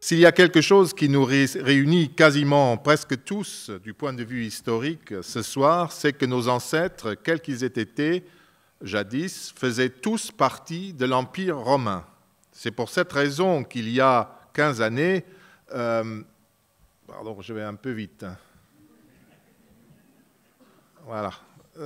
S'il y a quelque chose qui nous réunit quasiment presque tous du point de vue historique ce soir, c'est que nos ancêtres, quels qu'ils aient été jadis, faisaient tous partie de l'Empire romain. C'est pour cette raison qu'il y a 15 années, pardon, je vais un peu vite. Voilà.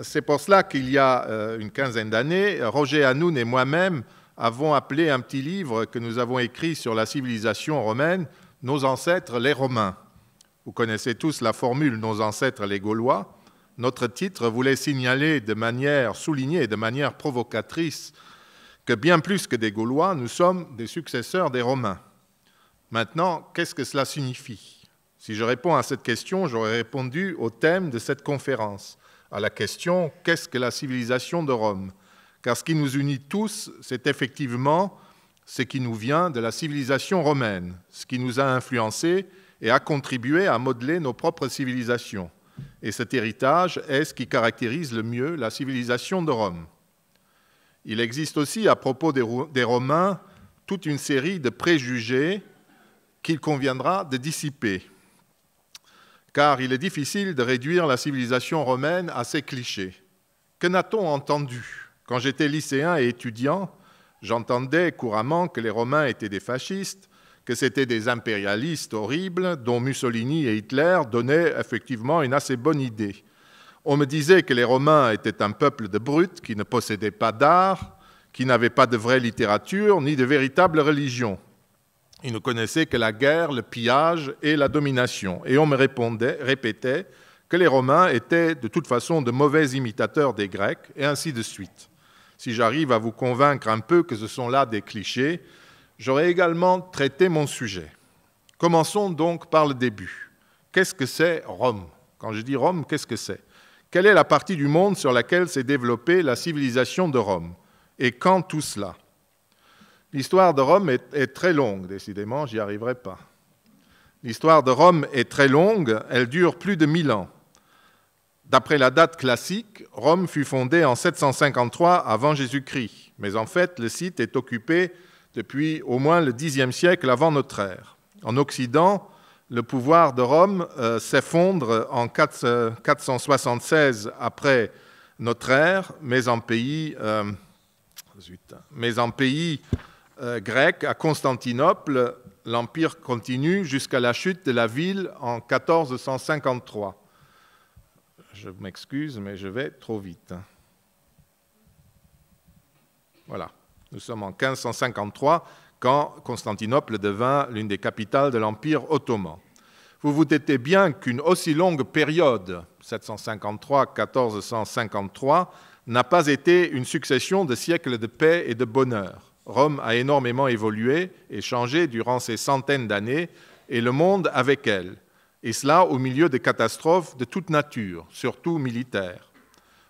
C'est pour cela qu'il y a une quinzaine d'années, Roger Hanoun et moi-même avons appelé un petit livre que nous avons écrit sur la civilisation romaine, « Nos ancêtres les Romains ». Vous connaissez tous la formule « Nos ancêtres les Gaulois ». Notre titre voulait signaler souligner de manière provocatrice que bien plus que des Gaulois, nous sommes des successeurs des Romains. Maintenant, qu'est-ce que cela signifie? Si je réponds à cette question, j'aurais répondu au thème de cette conférence, à la question « Qu'est-ce que la civilisation de Rome ?» Car ce qui nous unit tous, c'est effectivement ce qui nous vient de la civilisation romaine, ce qui nous a influencés et a contribué à modeler nos propres civilisations. Et cet héritage est ce qui caractérise le mieux la civilisation de Rome. Il existe aussi, à propos des Romains, toute une série de préjugés qu'il conviendra de dissiper. Car il est difficile de réduire la civilisation romaine à ses clichés. Que n'a-t-on entendu? Quand j'étais lycéen et étudiant, j'entendais couramment que les Romains étaient des fascistes, que c'étaient des impérialistes horribles, dont Mussolini et Hitler donnaient effectivement une assez bonne idée. On me disait que les Romains étaient un peuple de brutes qui ne possédait pas d'art, qui n'avait pas de vraie littérature, ni de véritable religion. Ils ne connaissaient que la guerre, le pillage et la domination. Et on me répétait que les Romains étaient de toute façon de mauvais imitateurs des Grecs, et ainsi de suite. Si j'arrive à vous convaincre un peu que ce sont là des clichés, j'aurai également traité mon sujet. Commençons donc par le début. Qu'est-ce que c'est Rome? Quand je dis Rome, qu'est-ce que c'est? Quelle est la partie du monde sur laquelle s'est développée la civilisation de Rome? Et quand tout cela? L'histoire de Rome est très longue, décidément, j'y arriverai pas. L'histoire de Rome est très longue, elle dure plus de 1000 ans. D'après la date classique, Rome fut fondée en 753 avant Jésus-Christ, mais en fait, le site est occupé depuis au moins le Xe siècle avant notre ère. En Occident, le pouvoir de Rome s'effondre en 476 après notre ère, mais en pays grec, à Constantinople, l'Empire continue jusqu'à la chute de la ville en 1453. Je m'excuse, mais je vais trop vite. Voilà, nous sommes en 1553, quand Constantinople devint l'une des capitales de l'Empire ottoman. Vous vous doutez bien qu'une aussi longue période, 753-1453, n'a pas été une succession de siècles de paix et de bonheur. Rome a énormément évolué et changé durant ces centaines d'années, et le monde avec elle. Et cela au milieu de catastrophes de toute nature, surtout militaires.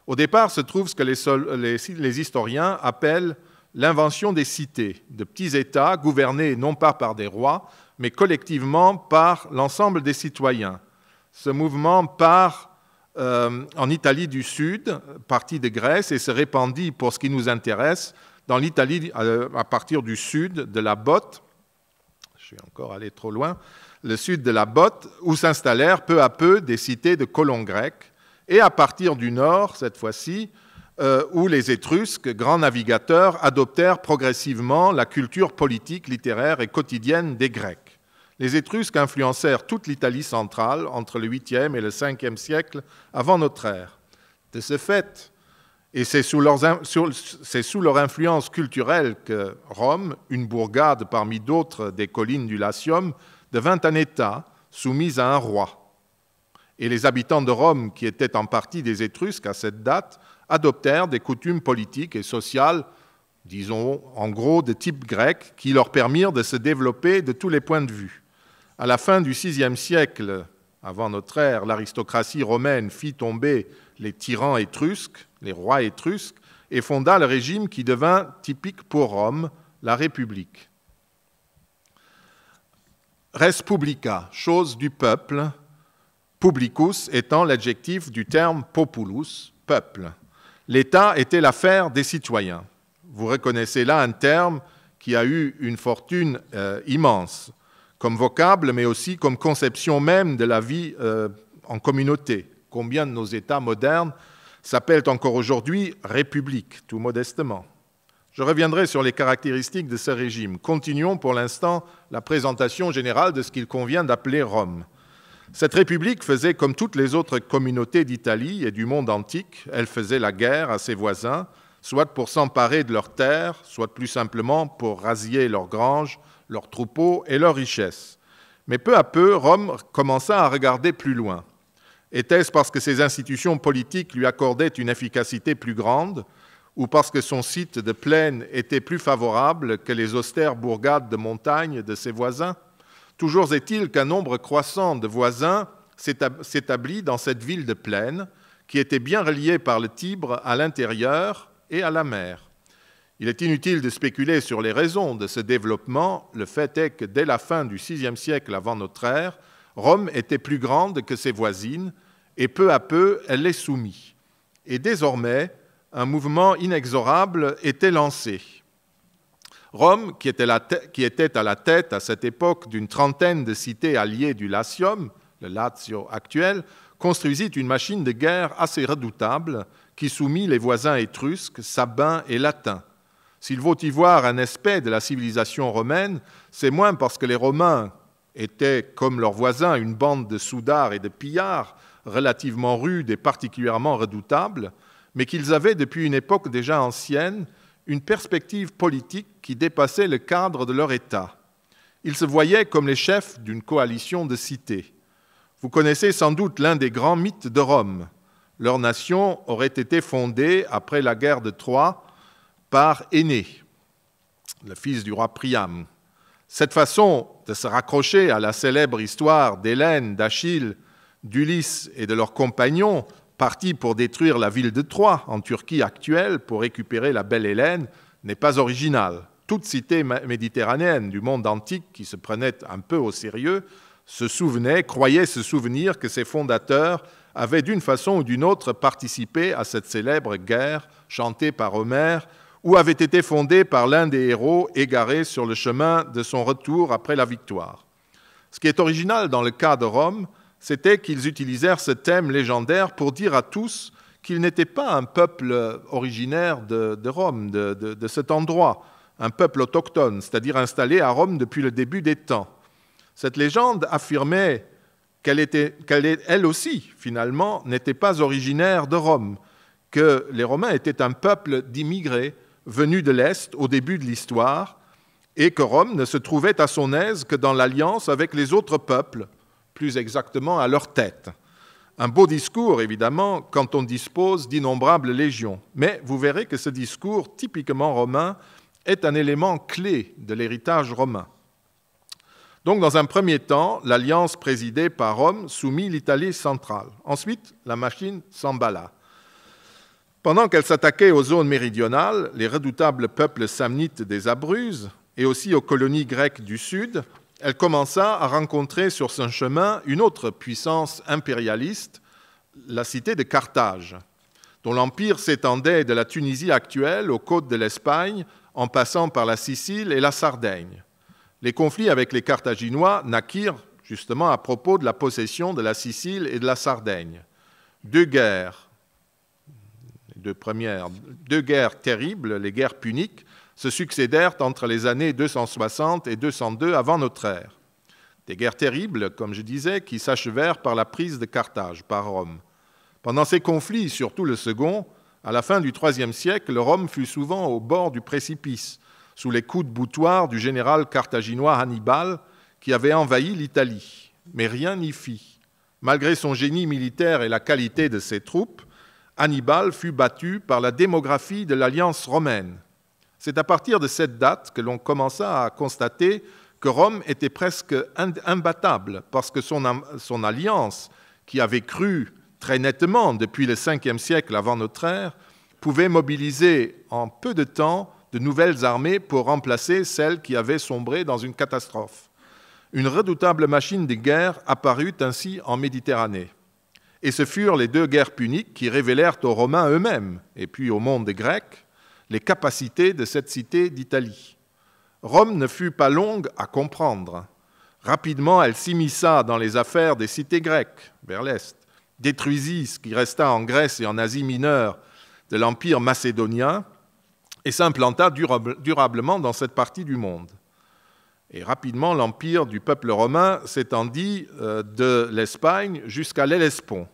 Au départ se trouve ce que les historiens appellent l'invention des cités, de petits États gouvernés non pas par des rois, mais collectivement par l'ensemble des citoyens. Ce mouvement part en Italie du Sud, partie de Grèce, et se répandit, pour ce qui nous intéresse, dans l'Italie à partir du sud de la Botte, je suis encore allé trop loin, le sud de la Botte, où s'installèrent peu à peu des cités de colons grecs, et à partir du nord, cette fois-ci, où les Étrusques, grands navigateurs, adoptèrent progressivement la culture politique, littéraire et quotidienne des Grecs. Les Étrusques influencèrent toute l'Italie centrale entre le 8e et le 5e siècle avant notre ère. De ce fait, et c'est sous leur influence culturelle que Rome, une bourgade parmi d'autres des collines du Latium, devint un État soumis à un roi. Et les habitants de Rome, qui étaient en partie des Étrusques à cette date, adoptèrent des coutumes politiques et sociales, disons en gros de type grec, qui leur permirent de se développer de tous les points de vue. À la fin du VIe siècle, avant notre ère, l'aristocratie romaine fit tomber les tyrans étrusques, les rois étrusques, et fonda le régime qui devint typique pour Rome, la République. Res publica, chose du peuple, publicus étant l'adjectif du terme populus, peuple. L'État était l'affaire des citoyens. Vous reconnaissez là un terme qui a eu une fortune immense. comme vocable, mais aussi comme conception même de la vie en communauté. Combien de nos États modernes s'appellent encore aujourd'hui république, tout modestement. Je reviendrai sur les caractéristiques de ce régime. Continuons pour l'instant la présentation générale de ce qu'il convient d'appeler Rome. Cette république faisait comme toutes les autres communautés d'Italie et du monde antique, elle faisait la guerre à ses voisins, soit pour s'emparer de leurs terres, soit plus simplement pour rasier leurs granges, leurs troupeaux et leurs richesses. Mais peu à peu, Rome commença à regarder plus loin. Était-ce parce que ses institutions politiques lui accordaient une efficacité plus grande, ou parce que son site de plaine était plus favorable que les austères bourgades de montagne de ses voisins? Toujours est-il qu'un nombre croissant de voisins s'établit dans cette ville de plaine, qui était bien reliée par le Tibre à l'intérieur et à la mer. Il est inutile de spéculer sur les raisons de ce développement. Le fait est que dès la fin du VIe siècle avant notre ère, Rome était plus grande que ses voisines, et peu à peu, elle les soumit. Et désormais, un mouvement inexorable était lancé. Rome, qui était à la tête à cette époque d'une trentaine de cités alliées du Latium, le Lazio actuel, construisit une machine de guerre assez redoutable qui soumit les voisins étrusques, sabins et latins. S'il faut y voir un aspect de la civilisation romaine, c'est moins parce que les Romains étaient, comme leurs voisins, une bande de soudards et de pillards relativement rudes et particulièrement redoutables, mais qu'ils avaient, depuis une époque déjà ancienne, une perspective politique qui dépassait le cadre de leur État. Ils se voyaient comme les chefs d'une coalition de cités. Vous connaissez sans doute l'un des grands mythes de Rome. Leur nation aurait été fondée, après la guerre de Troie, par Énée, le fils du roi Priam. Cette façon de se raccrocher à la célèbre histoire d'Hélène, d'Achille, d'Ulysse et de leurs compagnons, partis pour détruire la ville de Troie, en Turquie actuelle, pour récupérer la belle Hélène, n'est pas originale. Toute cité méditerranéenne du monde antique qui se prenait un peu au sérieux croyait se souvenir que ses fondateurs avaient d'une façon ou d'une autre participé à cette célèbre guerre chantée par Homère, ou avait été fondée par l'un des héros égarés sur le chemin de son retour après la victoire. Ce qui est original dans le cas de Rome, c'était qu'ils utilisèrent ce thème légendaire pour dire à tous qu'ils n'étaient pas un peuple originaire de Rome, de cet endroit, un peuple autochtone, c'est-à-dire installé à Rome depuis le début des temps. Cette légende affirmait qu'elle aussi, finalement, n'était pas originaire de Rome, que les Romains étaient un peuple d'immigrés venus de l'Est au début de l'histoire, et que Rome ne se trouvait à son aise que dans l'alliance avec les autres peuples, plus exactement à leur tête. Un beau discours, évidemment, quand on dispose d'innombrables légions. Mais vous verrez que ce discours typiquement romain est un élément clé de l'héritage romain. Donc, dans un premier temps, l'alliance présidée par Rome soumit l'Italie centrale. Ensuite, la machine s'emballa. Pendant qu'elle s'attaquait aux zones méridionales, les redoutables peuples samnites des Abruzzes et aussi aux colonies grecques du sud, elle commença à rencontrer sur son chemin une autre puissance impérialiste, la cité de Carthage, dont l'empire s'étendait de la Tunisie actuelle aux côtes de l'Espagne, en passant par la Sicile et la Sardaigne. Les conflits avec les Carthaginois naquirent justement à propos de la possession de la Sicile et de la Sardaigne. Deux guerres terribles, les guerres puniques, se succédèrent entre les années 260 et 202 avant notre ère. Des guerres terribles, comme je disais, qui s'achevèrent par la prise de Carthage par Rome. Pendant ces conflits, surtout le second, à la fin du IIIe siècle, Rome fut souvent au bord du précipice, sous les coups de boutoir du général carthaginois Hannibal, qui avait envahi l'Italie. Mais rien n'y fit. Malgré son génie militaire et la qualité de ses troupes, Hannibal fut battu par la démographie de l'Alliance romaine. C'est à partir de cette date que l'on commença à constater que Rome était presque imbattable, parce que son alliance, qui avait cru très nettement depuis le 5e siècle avant notre ère, pouvait mobiliser en peu de temps de nouvelles armées pour remplacer celles qui avaient sombré dans une catastrophe. Une redoutable machine de guerre apparut ainsi en Méditerranée. Et ce furent les deux guerres puniques qui révélèrent aux Romains eux-mêmes, et puis au monde des Grecs, les capacités de cette cité d'Italie. Rome ne fut pas longue à comprendre. Rapidement, elle s'immisça dans les affaires des cités grecques, vers l'est, détruisit ce qui resta en Grèce et en Asie mineure de l'empire macédonien et s'implanta durablement dans cette partie du monde. Et rapidement, l'empire du peuple romain s'étendit de l'Espagne jusqu'à l'Hellespont.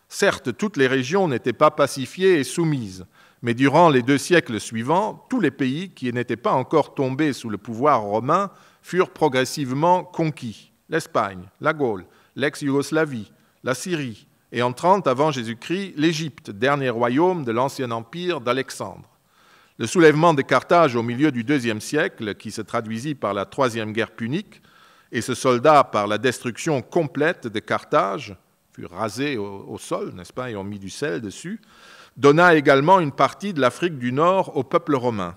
Certes, toutes les régions n'étaient pas pacifiées et soumises, mais durant les 2 siècles suivants, tous les pays qui n'étaient pas encore tombés sous le pouvoir romain furent progressivement conquis. L'Espagne, la Gaule, l'ex-Yougoslavie, la Syrie, et en 30 avant Jésus-Christ, l'Égypte, dernier royaume de l'ancien empire d'Alexandre. Le soulèvement de Carthage au milieu du IIe siècle, qui se traduisit par la Troisième Guerre punique, et se solda par la destruction complète de Carthage, fut rasé au sol, n'est-ce pas, et ont mis du sel dessus, donna également une partie de l'Afrique du Nord au peuple romain.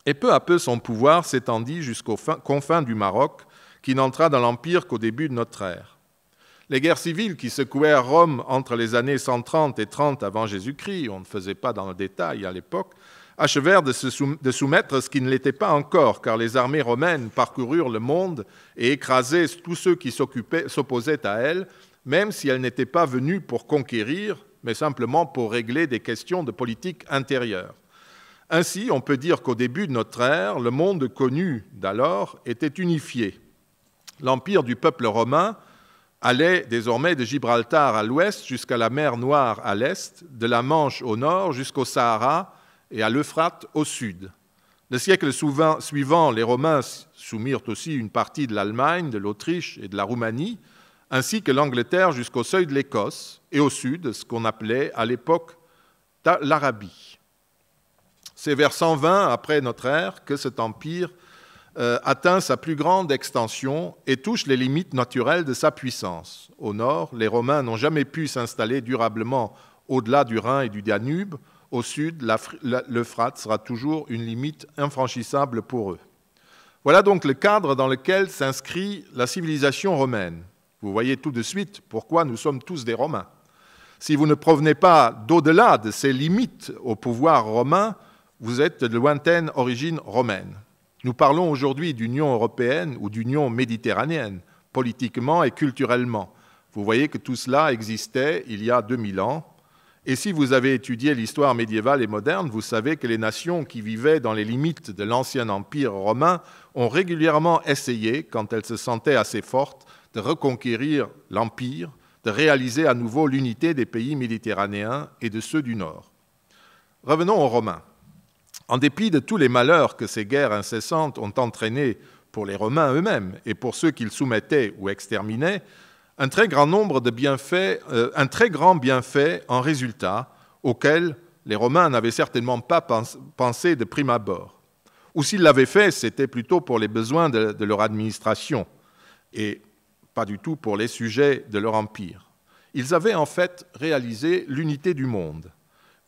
Et peu à peu, son pouvoir s'étendit jusqu'aux confins du Maroc, qui n'entra dans l'Empire qu'au début de notre ère. Les guerres civiles qui secouèrent Rome entre les années 130 et 30 avant Jésus-Christ, on ne faisait pas dans le détail à l'époque, achevèrent de soumettre ce qui ne l'était pas encore, car les armées romaines parcoururent le monde et écrasaient tous ceux qui s'opposaient à elles, même si elles n'étaient pas venues pour conquérir, mais simplement pour régler des questions de politique intérieure. Ainsi, on peut dire qu'au début de notre ère, le monde connu d'alors était unifié. L'empire du peuple romain allait désormais de Gibraltar à l'ouest jusqu'à la mer Noire à l'est, de la Manche au nord jusqu'au Sahara et à l'Euphrate au sud. Le siècle suivant, les Romains soumirent aussi une partie de l'Allemagne, de l'Autriche et de la Roumanie, ainsi que l'Angleterre jusqu'au seuil de l'Écosse, et au sud, ce qu'on appelait à l'époque l'Arabie. C'est vers 120 après notre ère que cet empire atteint sa plus grande extension et touche les limites naturelles de sa puissance. Au nord, les Romains n'ont jamais pu s'installer durablement au-delà du Rhin et du Danube. Au sud, l'Euphrate sera toujours une limite infranchissable pour eux. Voilà donc le cadre dans lequel s'inscrit la civilisation romaine. Vous voyez tout de suite pourquoi nous sommes tous des Romains. Si vous ne provenez pas d'au-delà de ces limites au pouvoir romain, vous êtes de lointaine origine romaine. Nous parlons aujourd'hui d'Union européenne ou d'Union méditerranéenne, politiquement et culturellement. Vous voyez que tout cela existait il y a 2000 ans. Et si vous avez étudié l'histoire médiévale et moderne, vous savez que les nations qui vivaient dans les limites de l'ancien empire romain ont régulièrement essayé, quand elles se sentaient assez fortes, de reconquérir l'empire, de réaliser à nouveau l'unité des pays méditerranéens et de ceux du Nord. Revenons aux Romains. En dépit de tous les malheurs que ces guerres incessantes ont entraînés pour les Romains eux-mêmes et pour ceux qu'ils soumettaient ou exterminaient, un très grand bienfait en résultat, auquel les Romains n'avaient certainement pas pensé de prime abord. Ou s'ils l'avaient fait, c'était plutôt pour les besoins de leur administration et pas du tout pour les sujets de leur empire. Ils avaient en fait réalisé l'unité du monde.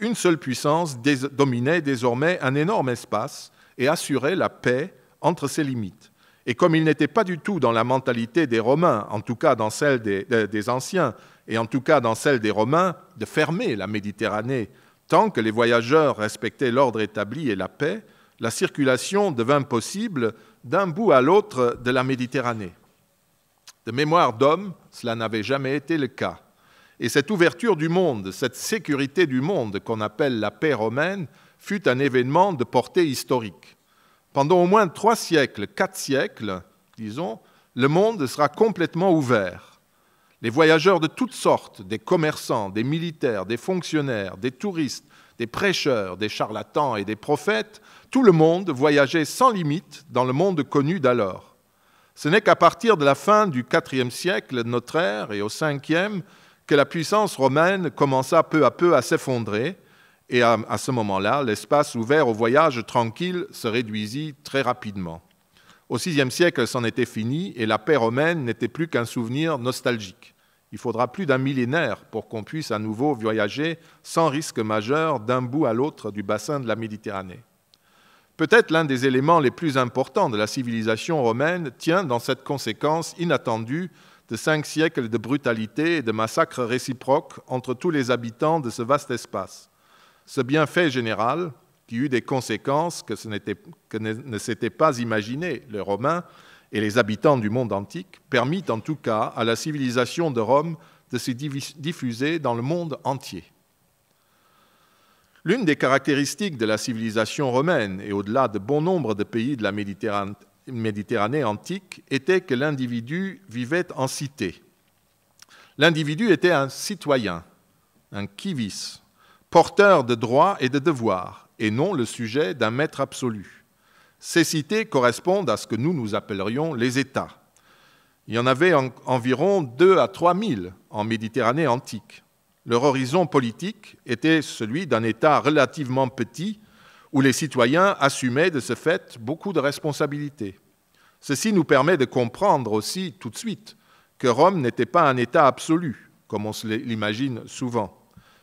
Une seule puissance dominait désormais un énorme espace et assurait la paix entre ses limites. Et comme il n'était pas du tout dans la mentalité des Romains, en tout cas dans celle des Anciens, et en tout cas dans celle des Romains, de fermer la Méditerranée, tant que les voyageurs respectaient l'ordre établi et la paix, la circulation devint possible d'un bout à l'autre de la Méditerranée. De mémoire d'homme, cela n'avait jamais été le cas. Et cette ouverture du monde, cette sécurité du monde qu'on appelle la paix romaine, fut un événement de portée historique. Pendant au moins 3 siècles, 4 siècles, disons, le monde sera complètement ouvert. Les voyageurs de toutes sortes, des commerçants, des militaires, des fonctionnaires, des touristes, des prêcheurs, des charlatans et des prophètes, tout le monde voyageait sans limite dans le monde connu d'alors. Ce n'est qu'à partir de la fin du IVe siècle de notre ère et au Ve que la puissance romaine commença peu à peu à s'effondrer, et à ce moment-là, l'espace ouvert au voyage tranquille se réduisit très rapidement. Au VIe siècle, c'en était fini, et la paix romaine n'était plus qu'un souvenir nostalgique. Il faudra plus d'un millénaire pour qu'on puisse à nouveau voyager sans risque majeur d'un bout à l'autre du bassin de la Méditerranée. Peut-être l'un des éléments les plus importants de la civilisation romaine tient dans cette conséquence inattendue de 5 siècles de brutalité et de massacres réciproques entre tous les habitants de ce vaste espace. Ce bienfait général, qui eut des conséquences que ne s'étaient pas imaginées les Romains, et les habitants du monde antique permit en tout cas à la civilisation de Rome de se diffuser dans le monde entier. L'une des caractéristiques de la civilisation romaine, et au-delà de bon nombre de pays de la Méditerranée antique, était que l'individu vivait en cité. L'individu était un citoyen, un civis, porteur de droits et de devoirs, et non le sujet d'un maître absolu. Ces cités correspondent à ce que nous appellerions les États. Il y en avait environ 2 à 3 000 en Méditerranée antique. Leur horizon politique était celui d'un État relativement petit où les citoyens assumaient de ce fait beaucoup de responsabilités. Ceci nous permet de comprendre aussi tout de suite que Rome n'était pas un État absolu, comme on se l'imagine souvent.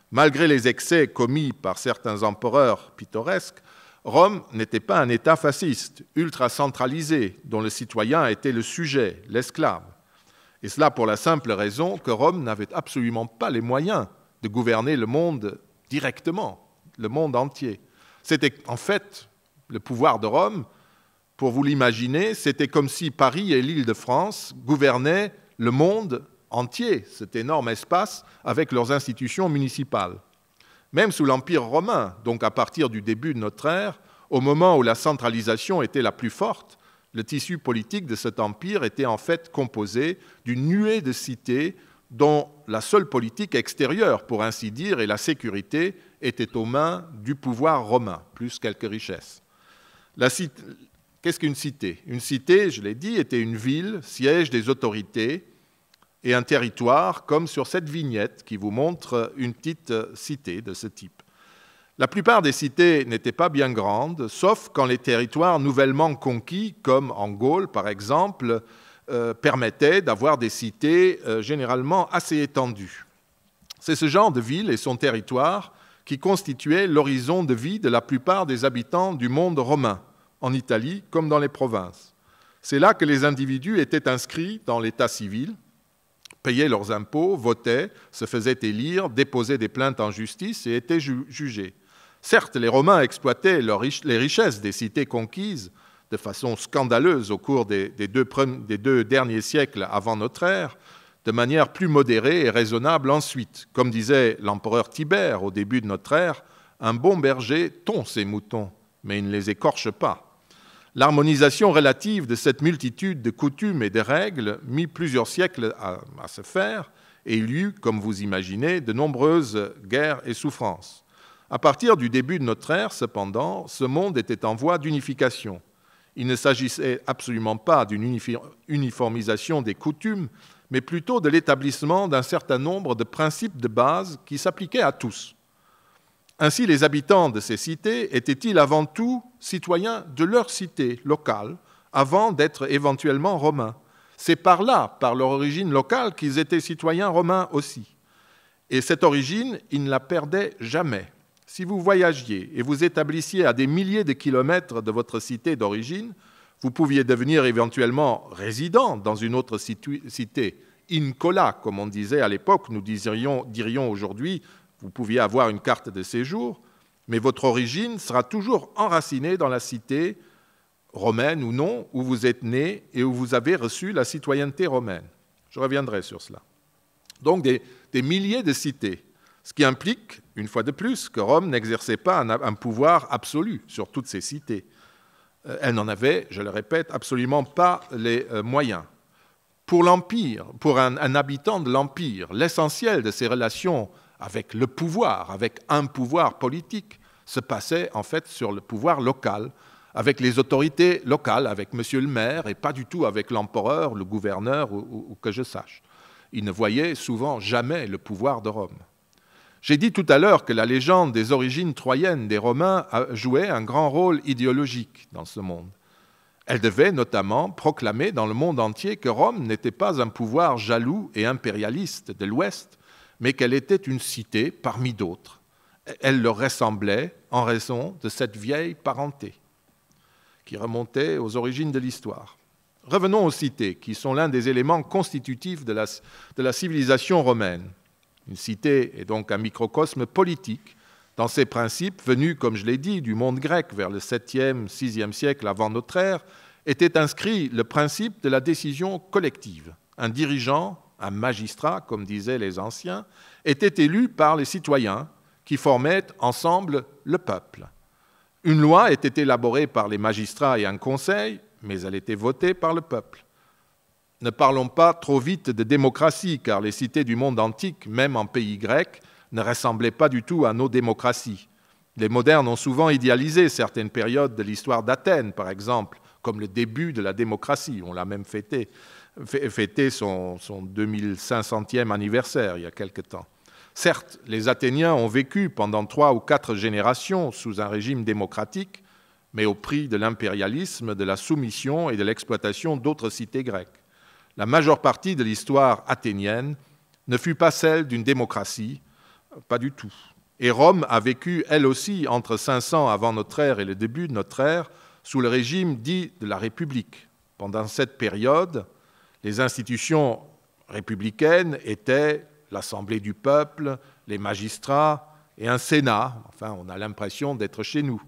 Malgré les excès commis par certains empereurs pittoresques, Rome n'était pas un État fasciste, ultra-centralisé, dont le citoyen était le sujet, l'esclave. Et cela pour la simple raison que Rome n'avait absolument pas les moyens de gouverner le monde directement, le monde entier. C'était en fait le pouvoir de Rome, pour vous l'imaginer, c'était comme si Paris et l'Île-de-France gouvernaient le monde entier, cet énorme espace, avec leurs institutions municipales. Même sous l'Empire romain, donc à partir du début de notre ère, au moment où la centralisation était la plus forte, le tissu politique de cet empire était en fait composé d'une nuée de cités dont la seule politique extérieure, pour ainsi dire, et la sécurité étaient aux mains du pouvoir romain, plus quelques richesses. Qu'est-ce qu'une cité? Une cité, je l'ai dit, était une ville, siège des autorités, et un territoire, comme sur cette vignette qui vous montre une petite cité de ce type. La plupart des cités n'étaient pas bien grandes, sauf quand les territoires nouvellement conquis, comme en Gaule par exemple, permettaient d'avoir des cités généralement assez étendues. C'est ce genre de ville et son territoire qui constituaient l'horizon de vie de la plupart des habitants du monde romain, en Italie comme dans les provinces. C'est là que les individus étaient inscrits dans l'état civil, payaient leurs impôts, votaient, se faisaient élire, déposaient des plaintes en justice et étaient jugés. Certes, les Romains exploitaient les richesses des cités conquises de façon scandaleuse au cours des deux derniers siècles avant notre ère, de manière plus modérée et raisonnable ensuite. Comme disait l'empereur Tibère au début de notre ère, « Un bon berger tond ses moutons, mais il ne les écorche pas ». L'harmonisation relative de cette multitude de coutumes et de règles mit plusieurs siècles à se faire, et il y eut, comme vous imaginez, de nombreuses guerres et souffrances. À partir du début de notre ère, cependant, ce monde était en voie d'unification. Il ne s'agissait absolument pas d'une uniformisation des coutumes, mais plutôt de l'établissement d'un certain nombre de principes de base qui s'appliquaient à tous. Ainsi, les habitants de ces cités étaient-ils avant tout citoyens de leur cité locale, avant d'être éventuellement romains. C'est par là, par leur origine locale, qu'ils étaient citoyens romains aussi. Et cette origine, ils ne la perdaient jamais. Si vous voyagiez et vous établissiez à des milliers de kilomètres de votre cité d'origine, vous pouviez devenir éventuellement résident dans une autre cité, incola, comme on disait à l'époque, nous dirions aujourd'hui, vous pouviez avoir une carte de séjour, mais votre origine sera toujours enracinée dans la cité romaine ou non, où vous êtes né et où vous avez reçu la citoyenneté romaine. Je reviendrai sur cela. Donc des milliers de cités, ce qui implique, une fois de plus, que Rome n'exerçait pas un pouvoir absolu sur toutes ces cités. Elle n'en avait, je le répète, absolument pas les moyens. Pour l'Empire, pour un habitant de l'Empire, l'essentiel de ses relations avec le pouvoir, avec un pouvoir politique, se passait en fait sur le pouvoir local, avec les autorités locales, avec monsieur le maire, et pas du tout avec l'empereur, le gouverneur, ou que je sache. Il ne voyait souvent jamais le pouvoir de Rome. J'ai dit tout à l'heure que la légende des origines troyennes des Romains jouait un grand rôle idéologique dans ce monde. Elle devait notamment proclamer dans le monde entier que Rome n'était pas un pouvoir jaloux et impérialiste de l'Ouest, mais qu'elle était une cité parmi d'autres. Elle leur ressemblait en raison de cette vieille parenté qui remontait aux origines de l'histoire. Revenons aux cités, qui sont l'un des éléments constitutifs de la civilisation romaine. Une cité est donc un microcosme politique, dans ses principes venus, comme je l'ai dit, du monde grec vers le 7e, 6e siècle avant notre ère, était inscrit le principe de la décision collective. Un dirigeant, un magistrat, comme disaient les anciens, était élu par les citoyens qui formaient ensemble le peuple. Une loi était élaborée par les magistrats et un conseil, mais elle était votée par le peuple. Ne parlons pas trop vite de démocratie, car les cités du monde antique, même en pays grec, ne ressemblaient pas du tout à nos démocraties. Les modernes ont souvent idéalisé certaines périodes de l'histoire d'Athènes, par exemple, comme le début de la démocratie. On l'a même fêté son 2500e anniversaire il y a quelque temps. Certes, les Athéniens ont vécu pendant 3 ou 4 générations sous un régime démocratique, mais au prix de l'impérialisme, de la soumission et de l'exploitation d'autres cités grecques. La majeure partie de l'histoire athénienne ne fut pas celle d'une démocratie, pas du tout. Et Rome a vécu, elle aussi, entre 500 avant notre ère et le début de notre ère, sous le régime dit de la République. Pendant cette période, les institutions républicaines étaient l'Assemblée du peuple, les magistrats et un Sénat. Enfin, on a l'impression d'être chez nous.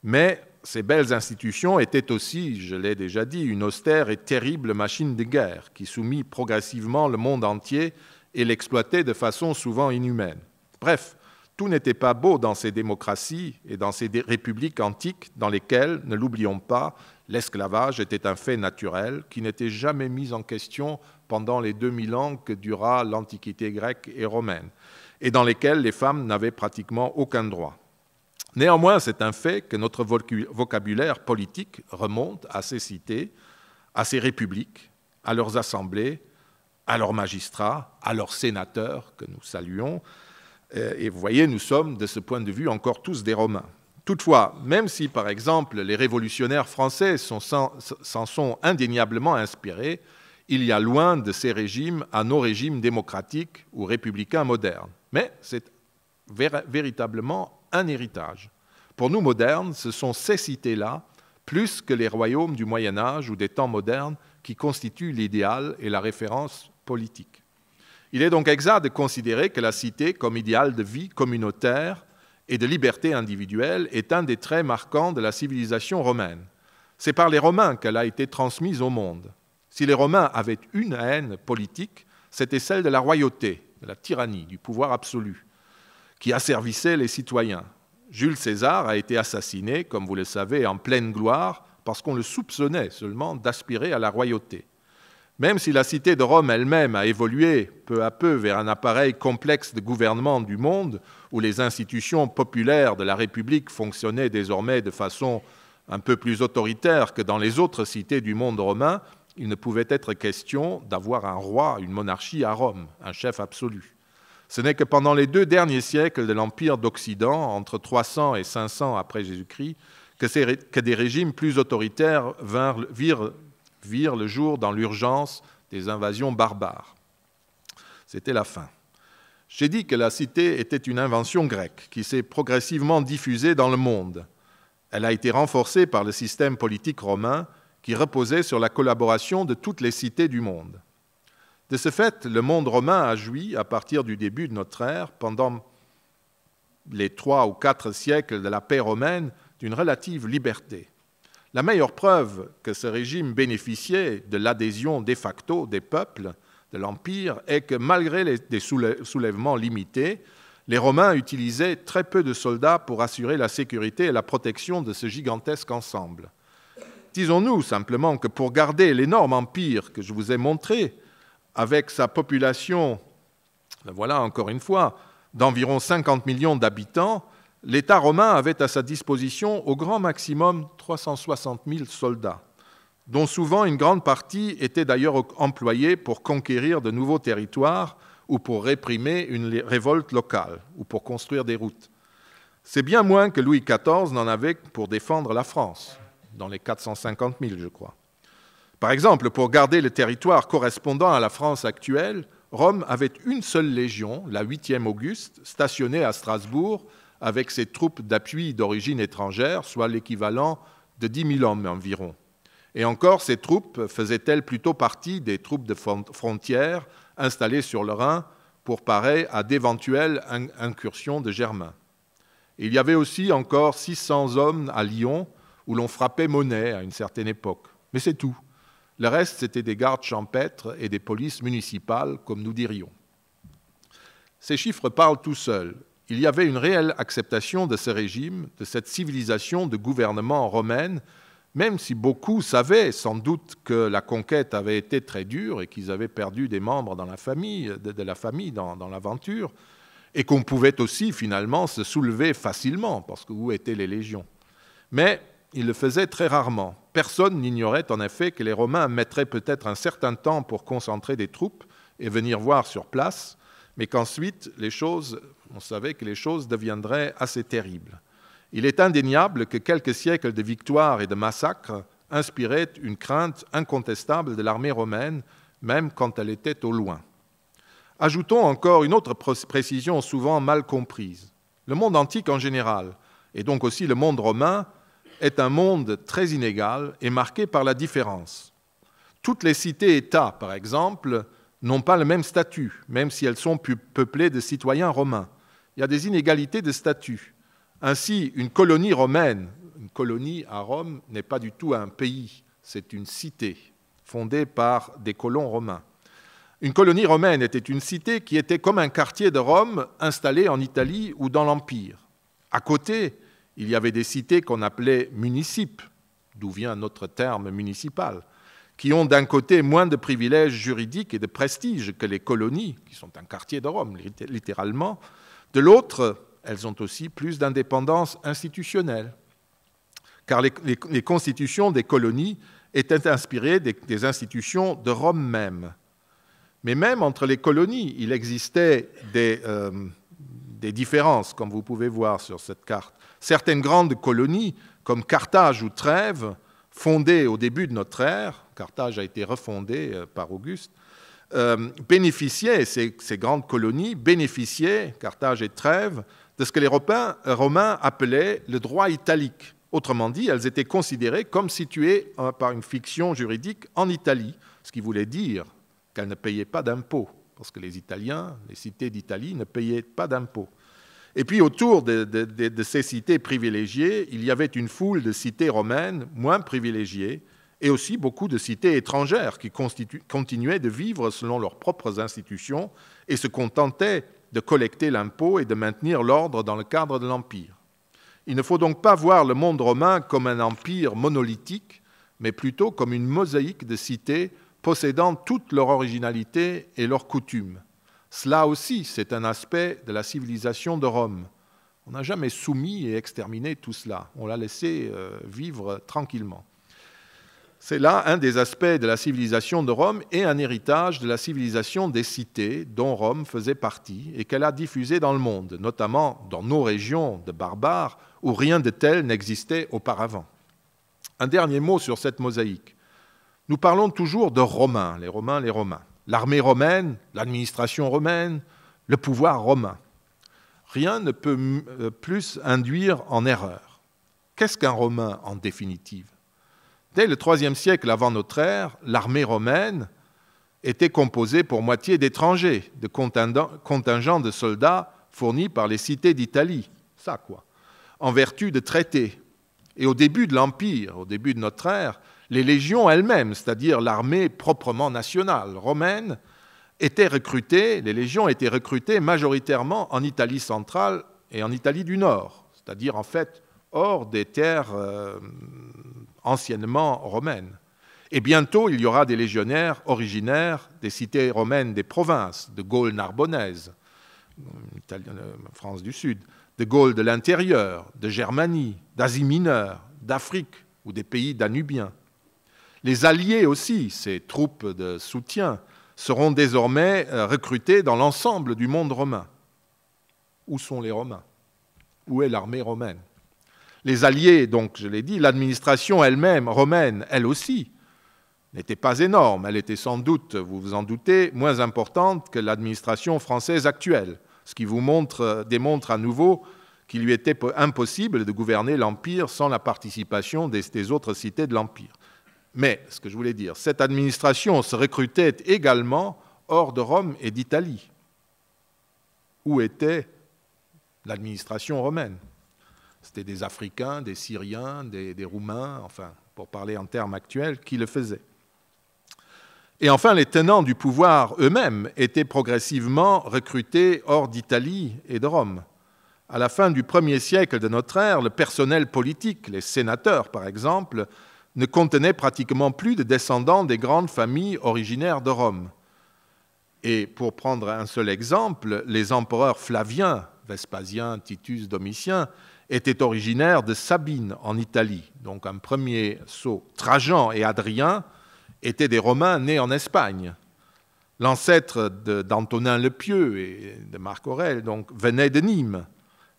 Mais ces belles institutions étaient aussi, je l'ai déjà dit, une austère et terrible machine de guerre qui soumit progressivement le monde entier et l'exploitait de façon souvent inhumaine. Bref, tout n'était pas beau dans ces démocraties et dans ces républiques antiques dans lesquelles, ne l'oublions pas, l'esclavage était un fait naturel qui n'était jamais mis en question pendant les 2000 ans que dura l'Antiquité grecque et romaine, et dans lesquelles les femmes n'avaient pratiquement aucun droit. Néanmoins, c'est un fait que notre vocabulaire politique remonte à ces cités, à ces républiques, à leurs assemblées, à leurs magistrats, à leurs sénateurs, que nous saluons. Et vous voyez, nous sommes, de ce point de vue, encore tous des Romains. Toutefois, même si, par exemple, les révolutionnaires français s'en sont indéniablement inspirés, il y a loin de ces régimes à nos régimes démocratiques ou républicains modernes. Mais c'est véritablement un héritage. Pour nous modernes, ce sont ces cités-là, plus que les royaumes du Moyen-Âge ou des temps modernes, qui constituent l'idéal et la référence politique. Il est donc exact de considérer que la cité, comme idéal de vie communautaire et de liberté individuelle, est un des traits marquants de la civilisation romaine. C'est par les Romains qu'elle a été transmise au monde. Si les Romains avaient une haine politique, c'était celle de la royauté, de la tyrannie, du pouvoir absolu, qui asservissait les citoyens. Jules César a été assassiné, comme vous le savez, en pleine gloire, parce qu'on le soupçonnait seulement d'aspirer à la royauté. Même si la cité de Rome elle-même a évolué peu à peu vers un appareil complexe de gouvernement du monde, où les institutions populaires de la République fonctionnaient désormais de façon un peu plus autoritaire que dans les autres cités du monde romain, il ne pouvait être question d'avoir un roi, une monarchie à Rome, un chef absolu. Ce n'est que pendant les 2 derniers siècles de l'Empire d'Occident, entre 300 et 500 après Jésus-Christ, que des régimes plus autoritaires virent le jour dans l'urgence des invasions barbares. C'était la fin. J'ai dit que la cité était une invention grecque qui s'est progressivement diffusée dans le monde. Elle a été renforcée par le système politique romain qui reposait sur la collaboration de toutes les cités du monde. De ce fait, le monde romain a joui, à partir du début de notre ère, pendant les 3 ou 4 siècles de la paix romaine, d'une relative liberté. La meilleure preuve que ce régime bénéficiait de l'adhésion de facto des peuples de l'Empire est que malgré des soulèvements limités, les Romains utilisaient très peu de soldats pour assurer la sécurité et la protection de ce gigantesque ensemble. Disons-nous simplement que pour garder l'énorme empire que je vous ai montré, avec sa population, voilà encore une fois, d'environ 50 millions d'habitants, l'État romain avait à sa disposition au grand maximum 360 000 soldats, dont souvent une grande partie était d'ailleurs employée pour conquérir de nouveaux territoires ou pour réprimer une révolte locale ou pour construire des routes. C'est bien moins que Louis XIV n'en avait pour défendre la France, dans les 450 000, je crois. Par exemple, pour garder le territoire correspondant à la France actuelle, Rome avait une seule légion, la 8e Auguste, stationnée à Strasbourg, avec ses troupes d'appui d'origine étrangère, soit l'équivalent de 10 000 hommes environ. Et encore, ces troupes faisaient-elles plutôt partie des troupes de frontières installées sur le Rhin pour parer à d'éventuelles incursions de Germains. Et il y avait aussi encore 600 hommes à Lyon, où l'on frappait monnaie à une certaine époque. Mais c'est tout. Le reste, c'était des gardes champêtres et des polices municipales, comme nous dirions. Ces chiffres parlent tout seuls. Il y avait une réelle acceptation de ce régime, de cette civilisation de gouvernement romaine, même si beaucoup savaient sans doute que la conquête avait été très dure et qu'ils avaient perdu des membres dans la famille, de la famille dans l'aventure, et qu'on pouvait aussi finalement se soulever facilement, parce que où étaient les légions? Mais ils le faisaient très rarement. Personne n'ignorait en effet que les Romains mettraient peut-être un certain temps pour concentrer des troupes et venir voir sur place, mais qu'ensuite, on savait que les choses deviendraient assez terribles. Il est indéniable que quelques siècles de victoires et de massacres inspiraient une crainte incontestable de l'armée romaine, même quand elle était au loin. Ajoutons encore une autre précision souvent mal comprise. Le monde antique en général, et donc aussi le monde romain, est un monde très inégal et marqué par la différence. Toutes les cités-États, par exemple, n'ont pas le même statut, même si elles sont peuplées de citoyens romains. Il y a des inégalités de statut. Ainsi, une colonie romaine, une colonie à Rome n'est pas du tout un pays, c'est une cité fondée par des colons romains. Une colonie romaine était une cité qui était comme un quartier de Rome installé en Italie ou dans l'Empire. À côté, il y avait des cités qu'on appelait municipes, d'où vient notre terme municipal, qui ont d'un côté moins de privilèges juridiques et de prestige que les colonies, qui sont un quartier de Rome, littéralement. De l'autre, elles ont aussi plus d'indépendance institutionnelle, car les constitutions des colonies étaient inspirées des institutions de Rome même. Mais même entre les colonies, il existait des différences, comme vous pouvez voir sur cette carte. Certaines grandes colonies, comme Carthage ou Trèves, fondées au début de notre ère, Carthage a été refondée par Auguste, bénéficiaient, ces grandes colonies bénéficiaient, Carthage et Trèves, de ce que les Romains appelaient le droit italique. Autrement dit, elles étaient considérées comme situées par une fiction juridique en Italie, ce qui voulait dire qu'elles ne payaient pas d'impôts, parce que les Italiens, les cités d'Italie, ne payaient pas d'impôts. Et puis autour de ces cités privilégiées, il y avait une foule de cités romaines moins privilégiées, et aussi beaucoup de cités étrangères qui continuaient de vivre selon leurs propres institutions et se contentaient de collecter l'impôt et de maintenir l'ordre dans le cadre de l'Empire. Il ne faut donc pas voir le monde romain comme un empire monolithique, mais plutôt comme une mosaïque de cités possédant toute leur originalité et leurs coutumes. Cela aussi, c'est un aspect de la civilisation de Rome. On n'a jamais soumis et exterminé tout cela. On l'a laissé vivre tranquillement. C'est là un des aspects de la civilisation de Rome et un héritage de la civilisation des cités dont Rome faisait partie et qu'elle a diffusé dans le monde, notamment dans nos régions de barbares où rien de tel n'existait auparavant. Un dernier mot sur cette mosaïque. Nous parlons toujours de Romains, les Romains, les Romains. L'armée romaine, l'administration romaine, le pouvoir romain. Rien ne peut plus induire en erreur. Qu'est-ce qu'un Romain en définitive? Dès le IIIe siècle avant notre ère, l'armée romaine était composée pour moitié d'étrangers, de contingents de soldats fournis par les cités d'Italie, ça quoi, en vertu de traités. Et au début de l'Empire, au début de notre ère, les légions elles-mêmes, c'est-à-dire l'armée proprement nationale romaine, étaient recrutées, les légions étaient recrutées majoritairement en Italie centrale et en Italie du Nord, c'est-à-dire en fait hors des terres anciennement romaines. Et bientôt, il y aura des légionnaires originaires des cités romaines des provinces, de Gaule narbonnaise, France du Sud, de Gaule de l'intérieur, de Germanie, d'Asie mineure, d'Afrique ou des pays danubiens. Les alliés aussi, ces troupes de soutien, seront désormais recrutés dans l'ensemble du monde romain. Où sont les Romains? Où est l'armée romaine? Les alliés, donc, je l'ai dit, l'administration elle-même, romaine, elle aussi, n'était pas énorme. Elle était sans doute, vous vous en doutez, moins importante que l'administration française actuelle, ce qui vous démontre à nouveau qu'il lui était impossible de gouverner l'Empire sans la participation des autres cités de l'Empire. Mais, ce que je voulais dire, cette administration se recrutait également hors de Rome et d'Italie. Où était l'administration romaine? C'était des Africains, des Syriens, des Roumains, enfin, pour parler en termes actuels, qui le faisaient. Et enfin, les tenants du pouvoir eux-mêmes étaient progressivement recrutés hors d'Italie et de Rome. À la fin du 1er siècle de notre ère, le personnel politique, les sénateurs par exemple, ne contenait pratiquement plus de descendants des grandes familles originaires de Rome. Et pour prendre un seul exemple, les empereurs Flavien, Vespasien, Titus, Domitien, étaient originaires de Sabine en Italie. Donc un premier saut. Trajan et Adrien étaient des Romains nés en Espagne. L'ancêtre d'Antonin le Pieux et de Marc Aurèle donc, venait de Nîmes.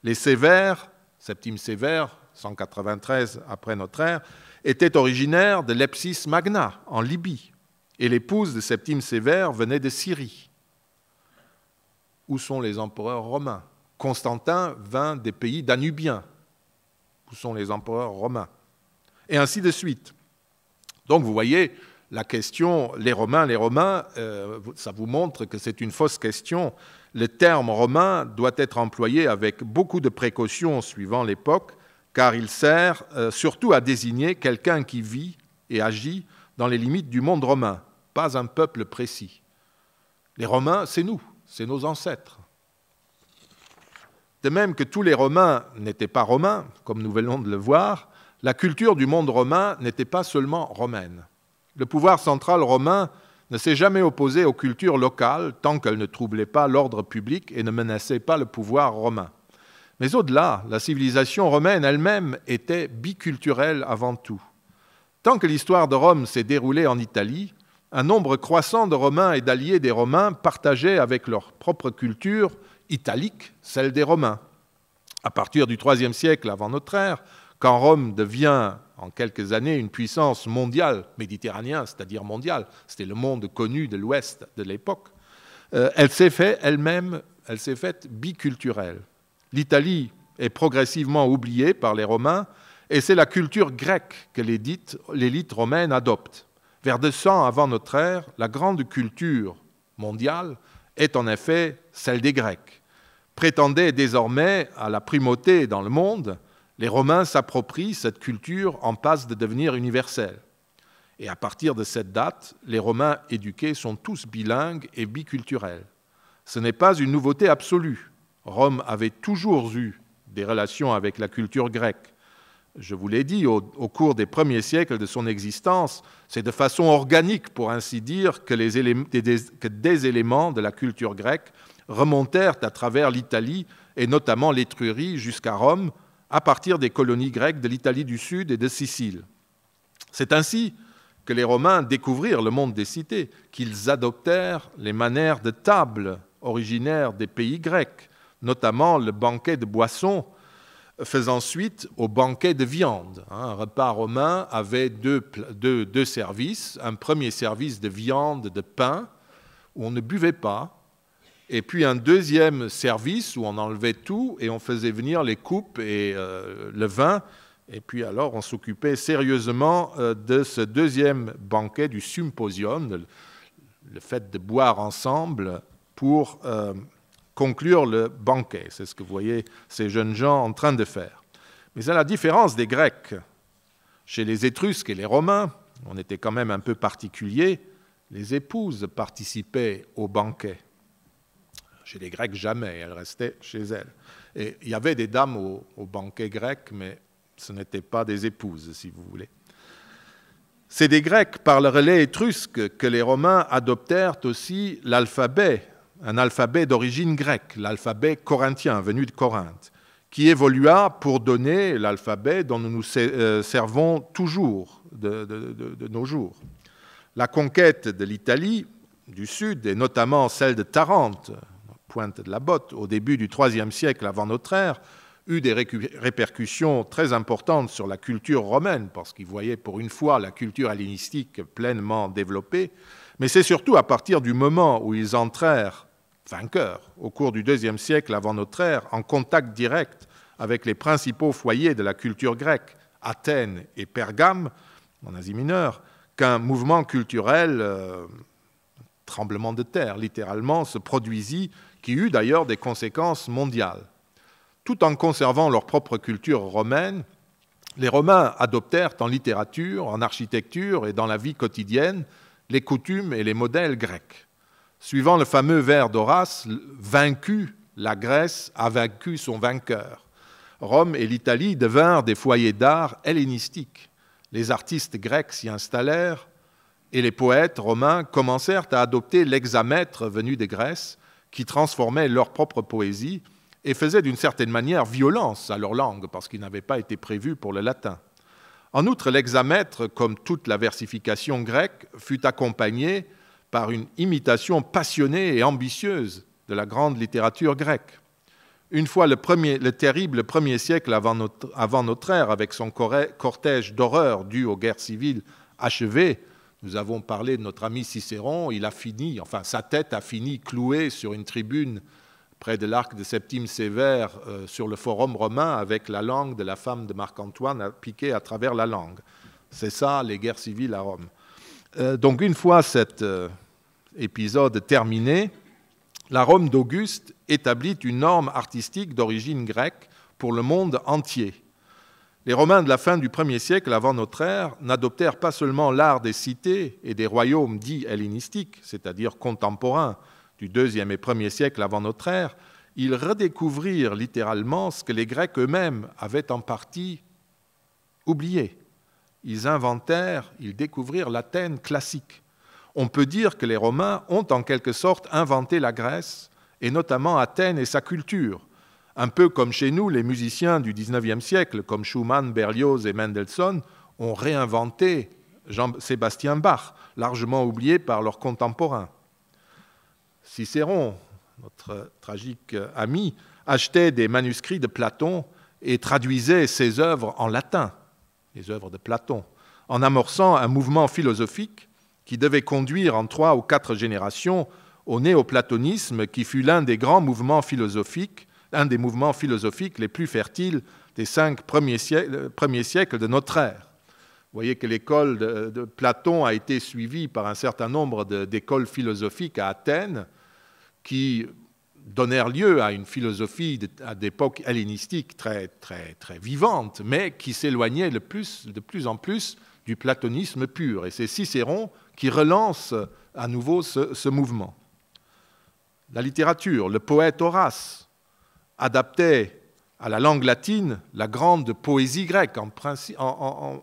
Les Sévères, Septime Sévère, 193 après notre ère, étaient originaires de Lepsis Magna, en Libye. Et l'épouse de Septime Sévère venait de Syrie. Où sont les empereurs romains? Constantin vint des pays danubiens. Où sont les empereurs romains? Et ainsi de suite. Donc vous voyez, la question, les Romains, ça vous montre que c'est une fausse question. Le terme romain doit être employé avec beaucoup de précautions suivant l'époque, car il sert surtout à désigner quelqu'un qui vit et agit dans les limites du monde romain, pas un peuple précis. Les Romains, c'est nous, c'est nos ancêtres. De même que tous les Romains n'étaient pas romains, comme nous venons de le voir, la culture du monde romain n'était pas seulement romaine. Le pouvoir central romain ne s'est jamais opposé aux cultures locales tant qu'elles ne troublaient pas l'ordre public et ne menaçaient pas le pouvoir romain. Mais au-delà, la civilisation romaine elle-même était biculturelle avant tout. Tant que l'histoire de Rome s'est déroulée en Italie, un nombre croissant de Romains et d'alliés des Romains partageaient avec leur propre culture italique celle des Romains. À partir du IIIe siècle avant notre ère, quand Rome devient en quelques années une puissance mondiale, méditerranéenne, c'est-à-dire mondiale, c'était le monde connu de l'Ouest de l'époque, elle s'est faite biculturelle. L'Italie est progressivement oubliée par les Romains et c'est la culture grecque que l'élite romaine adopte. Vers 200 avant notre ère, la grande culture mondiale est en effet celle des Grecs. Prétendaient désormais à la primauté dans le monde, les Romains s'approprient cette culture en passe de devenir universelle. Et à partir de cette date, les Romains éduqués sont tous bilingues et biculturels. Ce n'est pas une nouveauté absolue. Rome avait toujours eu des relations avec la culture grecque. Je vous l'ai dit, au cours des premiers siècles de son existence, c'est de façon organique, pour ainsi dire, que des éléments de la culture grecque remontèrent à travers l'Italie et notamment l'Étrurie jusqu'à Rome, à partir des colonies grecques de l'Italie du Sud et de Sicile. C'est ainsi que les Romains découvrirent le monde des cités, qu'ils adoptèrent les manières de table originaires des pays grecs, notamment le banquet de boissons, faisant suite au banquet de viande. Un repas romain avait deux services. Un premier service de viande, de pain, où on ne buvait pas, et puis un deuxième service où on enlevait tout et on faisait venir les coupes et le vin. Et puis alors on s'occupait sérieusement de ce deuxième banquet du symposium, le fait de boire ensemble pour conclure le banquet. C'est ce que vous voyez ces jeunes gens en train de faire. Mais à la différence des Grecs, chez les Étrusques et les Romains, on était quand même un peu particulier, les épouses participaient au banquet. Chez les Grecs, jamais, elles restaient chez elles. Et il y avait des dames au banquet grec, mais ce n'étaient pas des épouses, si vous voulez. C'est des Grecs, par le relais étrusque, que les Romains adoptèrent aussi l'alphabet, un alphabet d'origine grecque, l'alphabet corinthien, venu de Corinthe, qui évolua pour donner l'alphabet dont nous nous servons toujours de nos jours. La conquête de l'Italie du Sud, et notamment celle de Tarente, pointe de la botte, au début du IIIe siècle avant notre ère, eut des répercussions très importantes sur la culture romaine, parce qu'ils voyaient pour une fois la culture hellénistique pleinement développée, mais c'est surtout à partir du moment où ils entrèrent, vainqueurs, au cours du IIe siècle avant notre ère, en contact direct avec les principaux foyers de la culture grecque, Athènes et Pergame, en Asie mineure, qu'un mouvement culturel, tremblement de terre littéralement, se produisit, qui eut d'ailleurs des conséquences mondiales. tout en conservant leur propre culture romaine, les Romains adoptèrent en littérature, en architecture et dans la vie quotidienne les coutumes et les modèles grecs. Suivant le fameux vers d'Horace, vaincu, la Grèce a vaincu son vainqueur. Rome et l'Italie devinrent des foyers d'art hellénistiques. Les artistes grecs s'y installèrent et les poètes romains commencèrent à adopter l'hexamètre venu de Grèce qui transformait leur propre poésie et faisait d'une certaine manière violence à leur langue parce qu'il n'avait pas été prévu pour le latin. En outre, l'hexamètre, comme toute la versification grecque, fut accompagné par une imitation passionnée et ambitieuse de la grande littérature grecque. Une fois le terrible premier siècle avant notre ère, avec son cortège d'horreurs dû aux guerres civiles achevé, nous avons parlé de notre ami Cicéron, sa tête a fini clouée sur une tribune près de l'arc de Septime Sévère sur le forum romain avec la langue de la femme de Marc-Antoine piquée à travers la langue. C'est ça, les guerres civiles à Rome. Donc une fois cet épisode terminé, la Rome d'Auguste établit une norme artistique d'origine grecque pour le monde entier. Les Romains de la fin du 1er siècle avant notre ère n'adoptèrent pas seulement l'art des cités et des royaumes dits hellénistiques, c'est-à-dire contemporains du 2e et 1er siècle avant notre ère, ils redécouvrirent littéralement ce que les Grecs eux-mêmes avaient en partie oublié. Ils découvrirent l'Athènes classique. On peut dire que les Romains ont en quelque sorte inventé la Grèce, et notamment Athènes et sa culture, un peu comme chez nous, les musiciens du XIXe siècle, comme Schumann, Berlioz et Mendelssohn, ont réinventé Jean-Sébastien Bach, largement oublié par leurs contemporains. Cicéron, notre tragique ami, achetait des manuscrits de Platon et traduisait ses œuvres en latin, les œuvres de Platon, en amorçant un mouvement philosophique qui devait conduire en 3 ou 4 générations au néoplatonisme, qui fut l'un des mouvements philosophiques les plus fertiles des 5 premiers siècles de notre ère. Vous voyez que l'école de Platon a été suivie par un certain nombre d'écoles philosophiques à Athènes qui donnèrent lieu à une philosophie d'époque hellénistique très, très, très vivante, mais qui s'éloignait de plus en plus du platonisme pur. Et c'est Cicéron qui relance à nouveau ce mouvement. La littérature, le poète Horace adaptait à la langue latine la grande poésie grecque,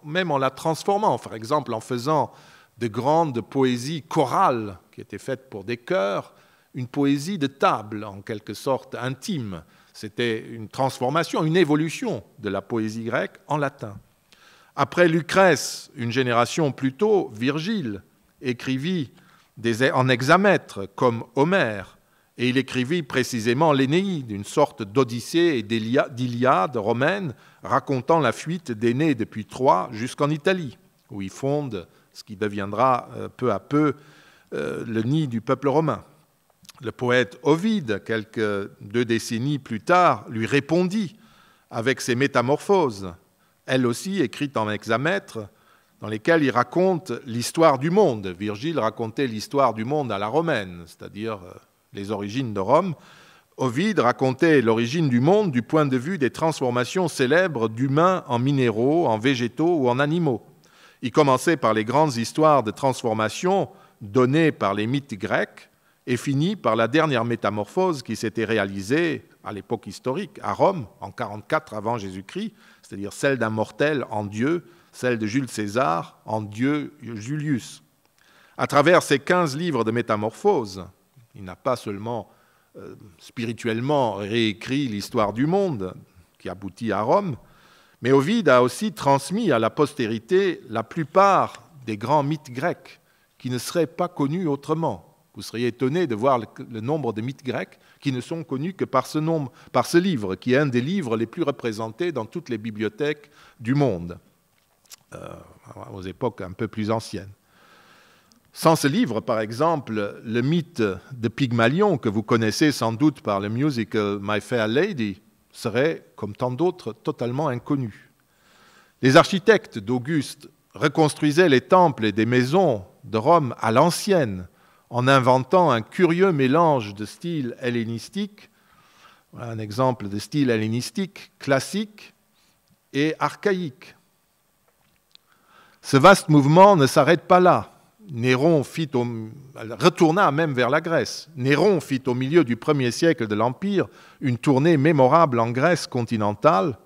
même en la transformant, par exemple en faisant de grandes poésies chorales qui étaient faites pour des chœurs, une poésie de table, en quelque sorte intime. C'était une transformation, une évolution de la poésie grecque en latin. Après Lucrèce, une génération plus tôt, Virgile écrivit en hexamètre comme Homère, et il écrivit précisément l'Énéide, une sorte d'Odyssée et d'Iliade romaine racontant la fuite d'Énée depuis Troie jusqu'en Italie, où il fonde ce qui deviendra peu à peu le nid du peuple romain. Le poète Ovide, quelques 2 décennies plus tard, lui répondit avec ses Métamorphoses, elles aussi écrites en hexamètre, dans lesquelles il raconte l'histoire du monde. Virgile racontait l'histoire du monde à la romaine, c'est-à-dire les origines de Rome. Ovide racontait l'origine du monde du point de vue des transformations célèbres d'humains en minéraux, en végétaux ou en animaux. Il commençait par les grandes histoires de transformation données par les mythes grecs et finit par la dernière métamorphose qui s'était réalisée à l'époque historique, à Rome, en 44 avant Jésus-Christ, c'est-à-dire celle d'un mortel en Dieu, celle de Jules César en Dieu Julius. À travers ces 15 livres de métamorphose, il n'a pas seulement spirituellement réécrit l'histoire du monde qui aboutit à Rome, mais Ovide a aussi transmis à la postérité la plupart des grands mythes grecs qui ne seraient pas connus autrement. Vous seriez étonné de voir le nombre de mythes grecs qui ne sont connus que par ce livre, qui est un des livres les plus représentés dans toutes les bibliothèques du monde, aux époques un peu plus anciennes. Sans ce livre, par exemple, le mythe de Pygmalion, que vous connaissez sans doute par le musical My Fair Lady, serait, comme tant d'autres, totalement inconnu. Les architectes d'Auguste reconstruisaient les temples et des maisons de Rome à l'ancienne, en inventant un curieux mélange de styles hellénistiques. Voilà un exemple de style hellénistique, classique et archaïque. Ce vaste mouvement ne s'arrête pas là. Néron retourna même vers la Grèce. Néron fit au milieu du 1er siècle de l'Empire une tournée mémorable en Grèce continentale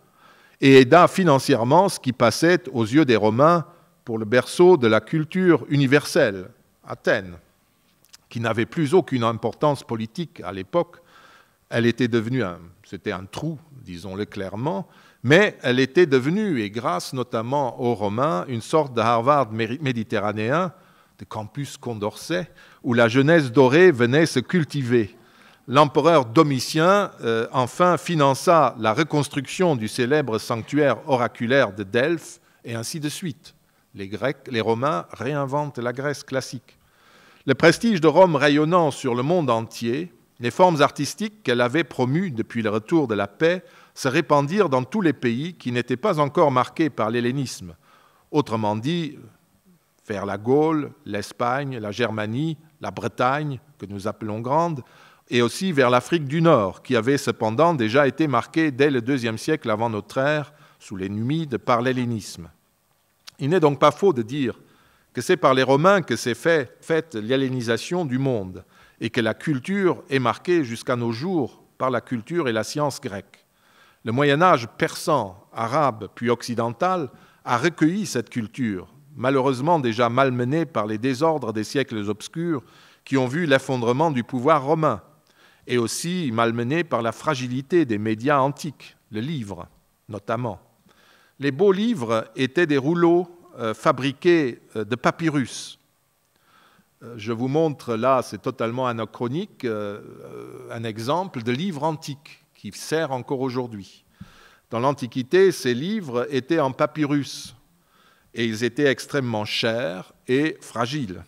et aida financièrement ce qui passait aux yeux des Romains pour le berceau de la culture universelle, Athènes, qui n'avait plus aucune importance politique à l'époque. Elle était devenue, c'était un trou, disons-le clairement, mais elle était devenue, et grâce notamment aux Romains, une sorte de Harvard méditerranéen, de campus Condorcet, où la jeunesse dorée venait se cultiver. L'empereur Domitien, enfin, finança la reconstruction du célèbre sanctuaire oraculaire de Delphes, et ainsi de suite. Les Romains réinventent la Grèce classique. Le prestige de Rome rayonnant sur le monde entier, les formes artistiques qu'elle avait promues depuis le retour de la paix se répandirent dans tous les pays qui n'étaient pas encore marqués par l'hellénisme. Autrement dit, vers la Gaule, l'Espagne, la Germanie, la Bretagne, que nous appelons grande, et aussi vers l'Afrique du Nord, qui avait cependant déjà été marquée dès le IIe siècle avant notre ère, sous les Numides, par l'hellénisme. Il n'est donc pas faux de dire que c'est par les Romains que s'est faite l'hellénisation du monde, et que la culture est marquée jusqu'à nos jours par la culture et la science grecque. Le Moyen-Âge persan, arabe puis occidental a recueilli cette culture, malheureusement déjà malmenée par les désordres des siècles obscurs qui ont vu l'effondrement du pouvoir romain, et aussi malmenée par la fragilité des médias antiques, le livre notamment. Les beaux livres étaient des rouleaux fabriqués de papyrus. Je vous montre là, c'est totalement anachronique, un exemple de livre antique qui sert encore aujourd'hui. Dans l'Antiquité, ces livres étaient en papyrus et ils étaient extrêmement chers et fragiles.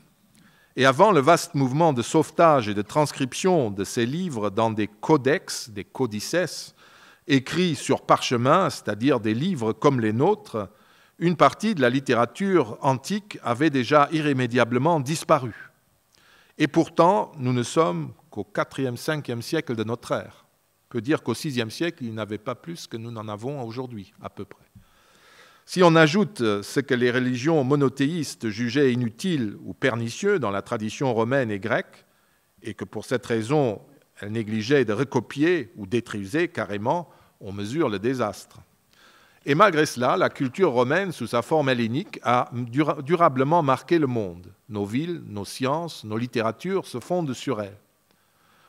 Et avant le vaste mouvement de sauvetage et de transcription de ces livres dans des codex, des codices, écrits sur parchemin, c'est-à-dire des livres comme les nôtres, une partie de la littérature antique avait déjà irrémédiablement disparu. Et pourtant, nous ne sommes qu'au 4e, 5e siècle de notre ère. On peut dire qu'au 6e siècle, il n'avait pas plus que nous n'en avons aujourd'hui, à peu près. Si on ajoute ce que les religions monothéistes jugeaient inutile ou pernicieux dans la tradition romaine et grecque, et que pour cette raison, elles négligeaient de recopier ou d'étriser carrément, on mesure le désastre. Et malgré cela, la culture romaine, sous sa forme hellénique, a durablement marqué le monde. Nos villes, nos sciences, nos littératures se fondent sur elle.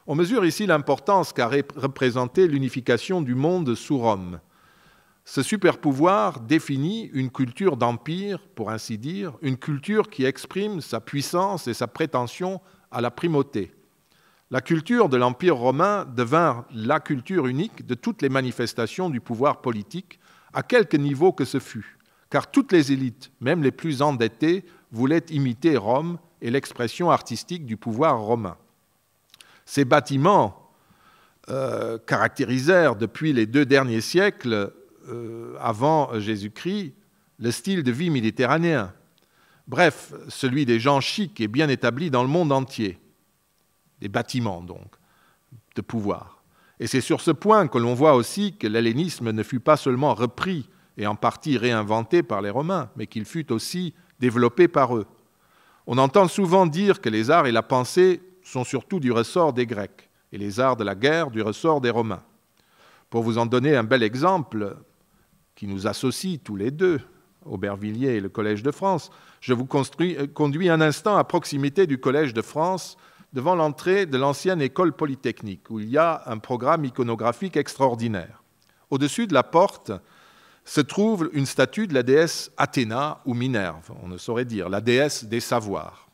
On mesure ici l'importance qu'a représenté l'unification du monde sous Rome. Ce superpouvoir définit une culture d'empire, pour ainsi dire, une culture qui exprime sa puissance et sa prétention à la primauté. La culture de l'Empire romain devint la culture unique de toutes les manifestations du pouvoir politique, à quelque niveau que ce fût, car toutes les élites, même les plus endettées, voulaient imiter Rome et l'expression artistique du pouvoir romain. Ces bâtiments caractérisèrent depuis les 2 derniers siècles avant Jésus-Christ le style de vie méditerranéen. Bref, celui des gens chics et bien établis dans le monde entier. Des bâtiments, donc, de pouvoir. Et c'est sur ce point que l'on voit aussi que l'hellénisme ne fut pas seulement repris et en partie réinventé par les Romains, mais qu'il fut aussi développé par eux. On entend souvent dire que les arts et la pensée sont surtout du ressort des Grecs, et les arts de la guerre du ressort des Romains. Pour vous en donner un bel exemple qui nous associe tous les deux, Aubervilliers et le Collège de France, je vous conduis un instant à proximité du Collège de France, devant l'entrée de l'ancienne école polytechnique, où il y a un programme iconographique extraordinaire. Au-dessus de la porte se trouve une statue de la déesse Athéna ou Minerve, on ne saurait dire, la déesse des savoirs.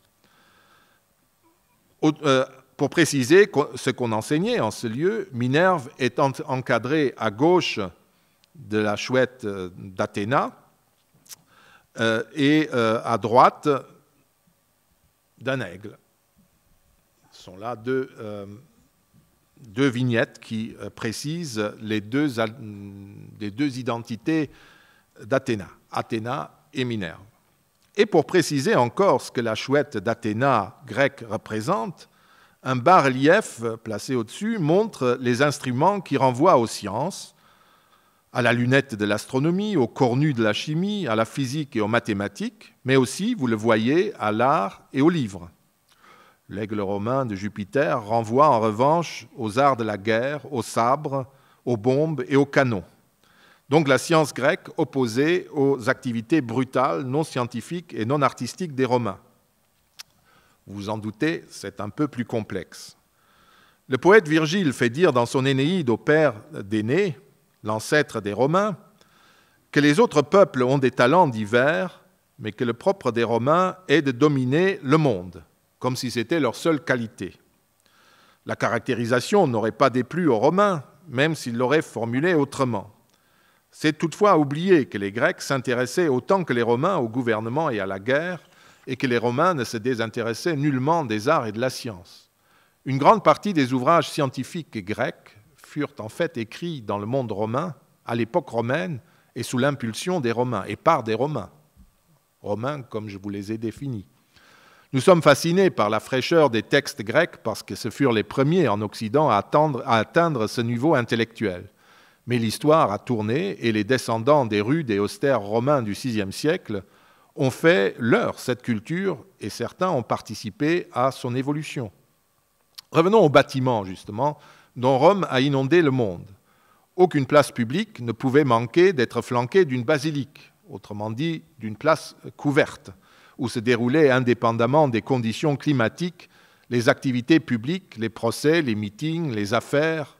Pour préciser ce qu'on enseignait en ce lieu, Minerve est encadrée à gauche de la chouette d'Athéna et à droite d'un aigle. Ce sont là deux vignettes qui précisent les deux identités d'Athéna, Athéna et Minerve. Et pour préciser encore ce que la chouette d'Athéna grecque représente, Un bas-relief placé au-dessus montre les instruments qui renvoient aux sciences, à la lunette de l'astronomie, au cornu de la chimie, à la physique et aux mathématiques, mais aussi, vous le voyez, à l'art et aux livres. L'aigle romain de Jupiter renvoie en revanche aux arts de la guerre, aux sabres, aux bombes et aux canons. Donc la science grecque opposée aux activités brutales, non scientifiques et non artistiques des Romains. Vous vous en doutez, c'est un peu plus complexe. Le poète Virgile fait dire dans son Énéide au père d'Énée, l'ancêtre des Romains, que les autres peuples ont des talents divers, mais que le propre des Romains est de dominer le monde, comme si c'était leur seule qualité. La caractérisation n'aurait pas déplu aux Romains, même s'ils l'auraient formulée autrement. C'est toutefois oublier que les Grecs s'intéressaient autant que les Romains au gouvernement et à la guerre, et que les Romains ne se désintéressaient nullement des arts et de la science. Une grande partie des ouvrages scientifiques grecs furent en fait écrits dans le monde romain, à l'époque romaine, et sous l'impulsion des Romains, et par des Romains. Romains comme je vous les ai définis. Nous sommes fascinés par la fraîcheur des textes grecs parce que ce furent les premiers en Occident à atteindre ce niveau intellectuel. Mais l'histoire a tourné et les descendants des rudes et austères Romains du VIe siècle ont fait leur cette culture et certains ont participé à son évolution. Revenons aux bâtiments, justement, dont Rome a inondé le monde. Aucune place publique ne pouvait manquer d'être flanquée d'une basilique, autrement dit d'une place couverte, où se déroulaient indépendamment des conditions climatiques les activités publiques, les procès, les meetings, les affaires,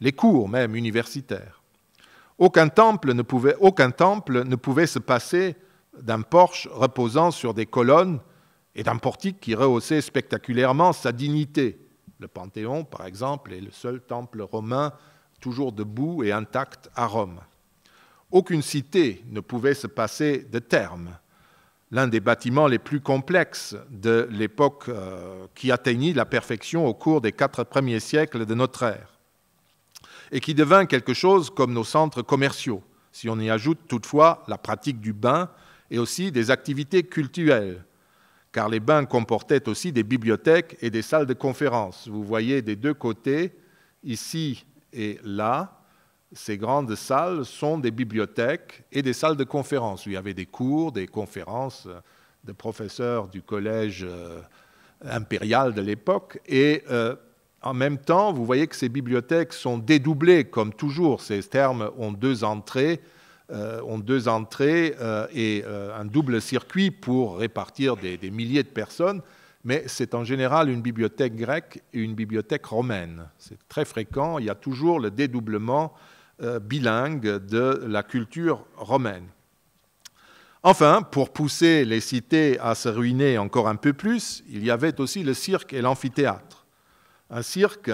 les cours même universitaires. Aucun temple ne pouvait se passer d'un porche reposant sur des colonnes et d'un portique qui rehaussait spectaculairement sa dignité. Le Panthéon, par exemple, est le seul temple romain toujours debout et intact à Rome. Aucune cité ne pouvait se passer de thermes, l'un des bâtiments les plus complexes de l'époque qui atteignit la perfection au cours des 4 premiers siècles de notre ère, et qui devint quelque chose comme nos centres commerciaux, si on y ajoute toutefois la pratique du bain et aussi des activités cultuelles, car les bains comportaient aussi des bibliothèques et des salles de conférences. Vous voyez des deux côtés, ici et là, ces grandes salles sont des bibliothèques et des salles de conférences, où il y avait des cours, des conférences de professeurs du collège impérial de l'époque. Et en même temps, vous voyez que ces bibliothèques sont dédoublées, comme toujours. Ces termes ont deux entrées et un double circuit pour répartir des milliers de personnes, mais c'est en général une bibliothèque grecque et une bibliothèque romaine. C'est très fréquent, il y a toujours le dédoublement bilingue de la culture romaine. Enfin, pour pousser les cités à se ruiner encore un peu plus, il y avait aussi le cirque et l'amphithéâtre. Un cirque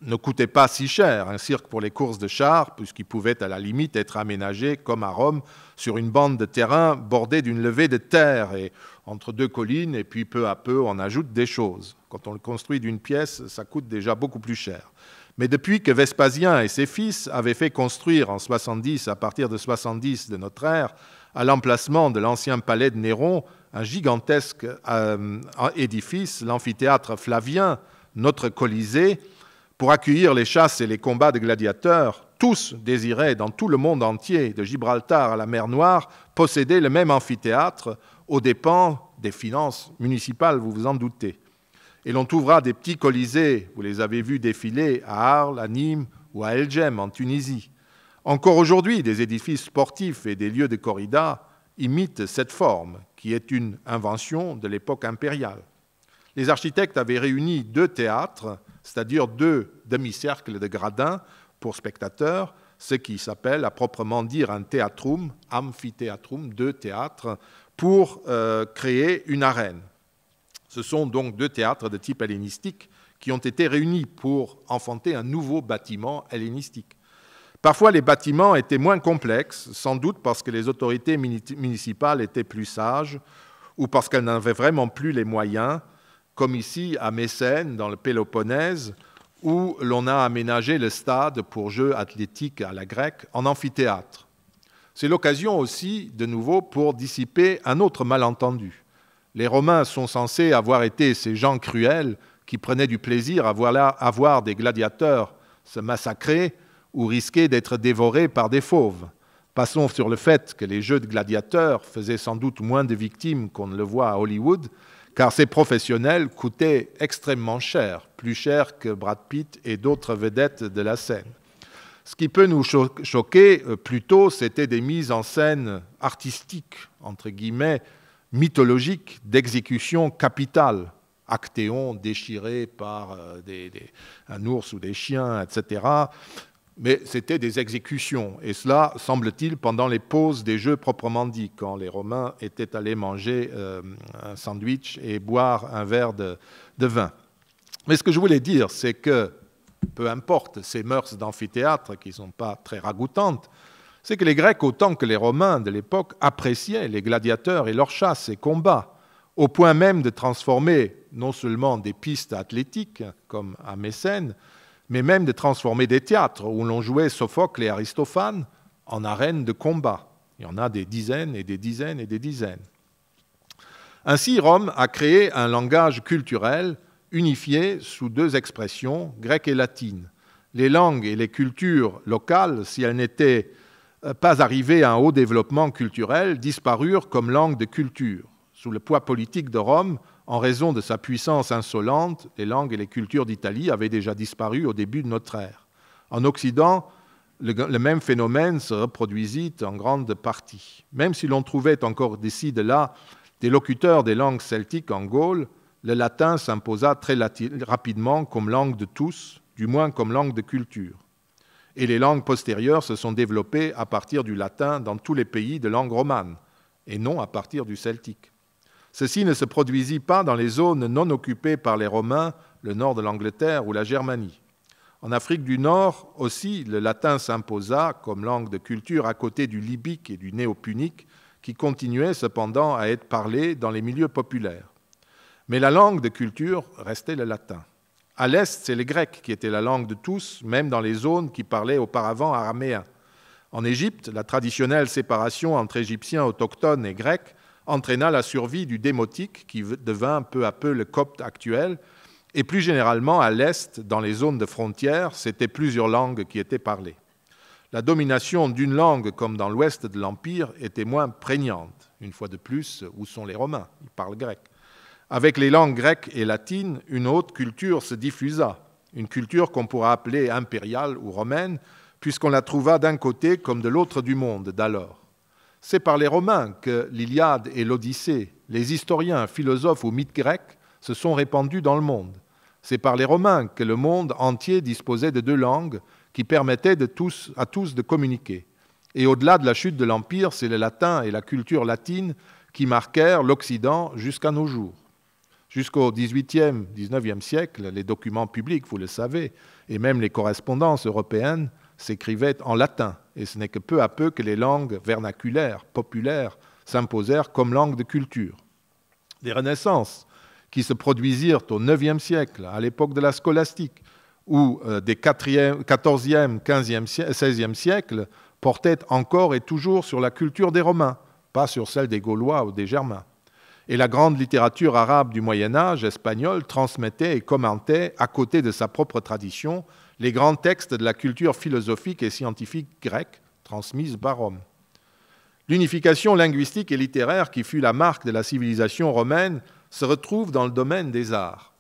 ne coûtait pas si cher, un cirque pour les courses de chars, puisqu'il pouvait à la limite être aménagé, comme à Rome, sur une bande de terrain bordée d'une levée de terre, et entre deux collines, et puis peu à peu, on ajoute des choses. Quand on le construit d'une pièce, ça coûte déjà beaucoup plus cher. Mais depuis que Vespasien et ses fils avaient fait construire en 70, à partir de 70 de notre ère, à l'emplacement de l'ancien palais de Néron, un gigantesque édifice, l'amphithéâtre Flavien, notre Colisée, pour accueillir les chasses et les combats de gladiateurs, tous désiraient, dans tout le monde entier, de Gibraltar à la mer Noire, posséder le même amphithéâtre aux dépens des finances municipales, vous vous en doutez. Et l'on trouvera des petits colisées, vous les avez vus défiler à Arles, à Nîmes ou à El Jem en Tunisie. Encore aujourd'hui, des édifices sportifs et des lieux de corrida imitent cette forme, qui est une invention de l'époque impériale. Les architectes avaient réuni 2 théâtres, c'est-à-dire 2 demi-cercles de gradins pour spectateurs, ce qui s'appelle à proprement dire un théâtrum, amphithéâtrum, 2 théâtres, pour créer une arène. Ce sont donc 2 théâtres de type hellénistique qui ont été réunis pour enfanter un nouveau bâtiment hellénistique. Parfois, les bâtiments étaient moins complexes, sans doute parce que les autorités municipales étaient plus sages ou parce qu'elles n'avaient vraiment plus les moyens, comme ici à Mécène, dans le Péloponnèse, où l'on a aménagé le stade pour jeux athlétiques à la grecque en amphithéâtre. C'est l'occasion aussi, de nouveau, pour dissiper un autre malentendu. Les Romains sont censés avoir été ces gens cruels qui prenaient du plaisir à voir des gladiateurs se massacrer ou risquer d'être dévorés par des fauves. Passons sur le fait que les jeux de gladiateurs faisaient sans doute moins de victimes qu'on ne le voit à Hollywood, car ces professionnels coûtaient extrêmement cher, plus cher que Brad Pitt et d'autres vedettes de la scène. Ce qui peut nous choquer plutôt, c'était des mises en scène artistiques, entre guillemets, mythologiques, d'exécution capitale. Actéon déchiré par un ours ou des chiens, etc. Mais c'était des exécutions. Et cela, semble-t-il, pendant les pauses des jeux proprement dits, quand les Romains étaient allés manger un sandwich et boire un verre de vin. Mais ce que je voulais dire, c'est que, peu importe ces mœurs d'amphithéâtre qui ne sont pas très ragoûtantes, c'est que les Grecs, autant que les Romains de l'époque, appréciaient les gladiateurs et leurs chasses et combats, au point même de transformer non seulement des pistes athlétiques, comme à Mécène, mais même de transformer des théâtres où l'on jouait Sophocle et Aristophane en arènes de combat. Il y en a des dizaines et des dizaines et des dizaines. Ainsi, Rome a créé un langage culturel unifié sous deux expressions, grecque et latine. Les langues et les cultures locales, si elles n'étaient pas arrivées à un haut développement culturel, disparurent comme langues de culture. Sous le poids politique de Rome, en raison de sa puissance insolente, les langues et les cultures d'Italie avaient déjà disparu au début de notre ère. En Occident, le même phénomène se reproduisit en grande partie. Même si l'on trouvait encore d'ici de là des locuteurs des langues celtiques en Gaule, le latin s'imposa très rapidement comme langue de tous, du moins comme langue de culture. Et les langues postérieures se sont développées à partir du latin dans tous les pays de langue romane, et non à partir du celtique. Ceci ne se produisit pas dans les zones non occupées par les Romains, le nord de l'Angleterre ou la Germanie. En Afrique du Nord aussi, le latin s'imposa comme langue de culture à côté du libyque et du néo-punique, qui continuaient cependant à être parlés dans les milieux populaires. Mais la langue de culture restait le latin. À l'est, c'est le grec qui était la langue de tous, même dans les zones qui parlaient auparavant araméen. En Égypte, la traditionnelle séparation entre Égyptiens autochtones et Grecs entraîna la survie du démotique qui devint peu à peu le copte actuel, et plus généralement à l'est, dans les zones de frontières, c'était plusieurs langues qui étaient parlées. La domination d'une langue, comme dans l'ouest de l'Empire, était moins prégnante. Une fois de plus, où sont les Romains? Ils parlent grec. Avec les langues grecques et latines, une autre culture se diffusa, une culture qu'on pourra appeler impériale ou romaine, puisqu'on la trouva d'un côté comme de l'autre du monde d'alors. C'est par les Romains que l'Iliade et l'Odyssée, les historiens, philosophes ou mythes grecs se sont répandus dans le monde. C'est par les Romains que le monde entier disposait de deux langues qui permettaient à tous de communiquer. Et au-delà de la chute de l'Empire, c'est le latin et la culture latine qui marquèrent l'Occident jusqu'à nos jours. Jusqu'au XVIIIe, XIXe siècle, les documents publics, vous le savez, et même les correspondances européennes s'écrivaient en latin. Et ce n'est que peu à peu que les langues vernaculaires, populaires, s'imposèrent comme langues de culture. Des renaissances qui se produisirent au IXe siècle, à l'époque de la scolastique, ou des XIVe, XVe, XVIe siècles, portaient encore et toujours sur la culture des Romains, pas sur celle des Gaulois ou des Germains. Et la grande littérature arabe du Moyen-Âge, espagnole, transmettait et commentait, à côté de sa propre tradition, les grands textes de la culture philosophique et scientifique grecque, transmise par Rome. L'unification linguistique et littéraire qui fut la marque de la civilisation romaine se retrouve dans le domaine des arts.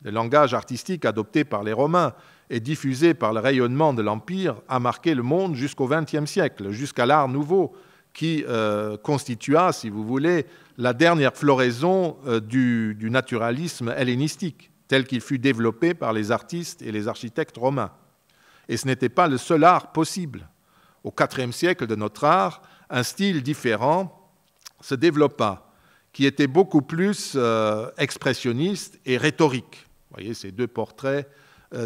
Le langage artistique adopté par les Romains et diffusé par le rayonnement de l'Empire a marqué le monde jusqu'au XXe siècle, jusqu'à l'art nouveau, qui constitua, si vous voulez, la dernière floraison du naturalisme hellénistique, tel qu'il fut développé par les artistes et les architectes romains. Et ce n'était pas le seul art possible. Au IVe siècle de notre art, un style différent se développa, qui était beaucoup plus expressionniste et rhétorique. Vous voyez ces deux portraits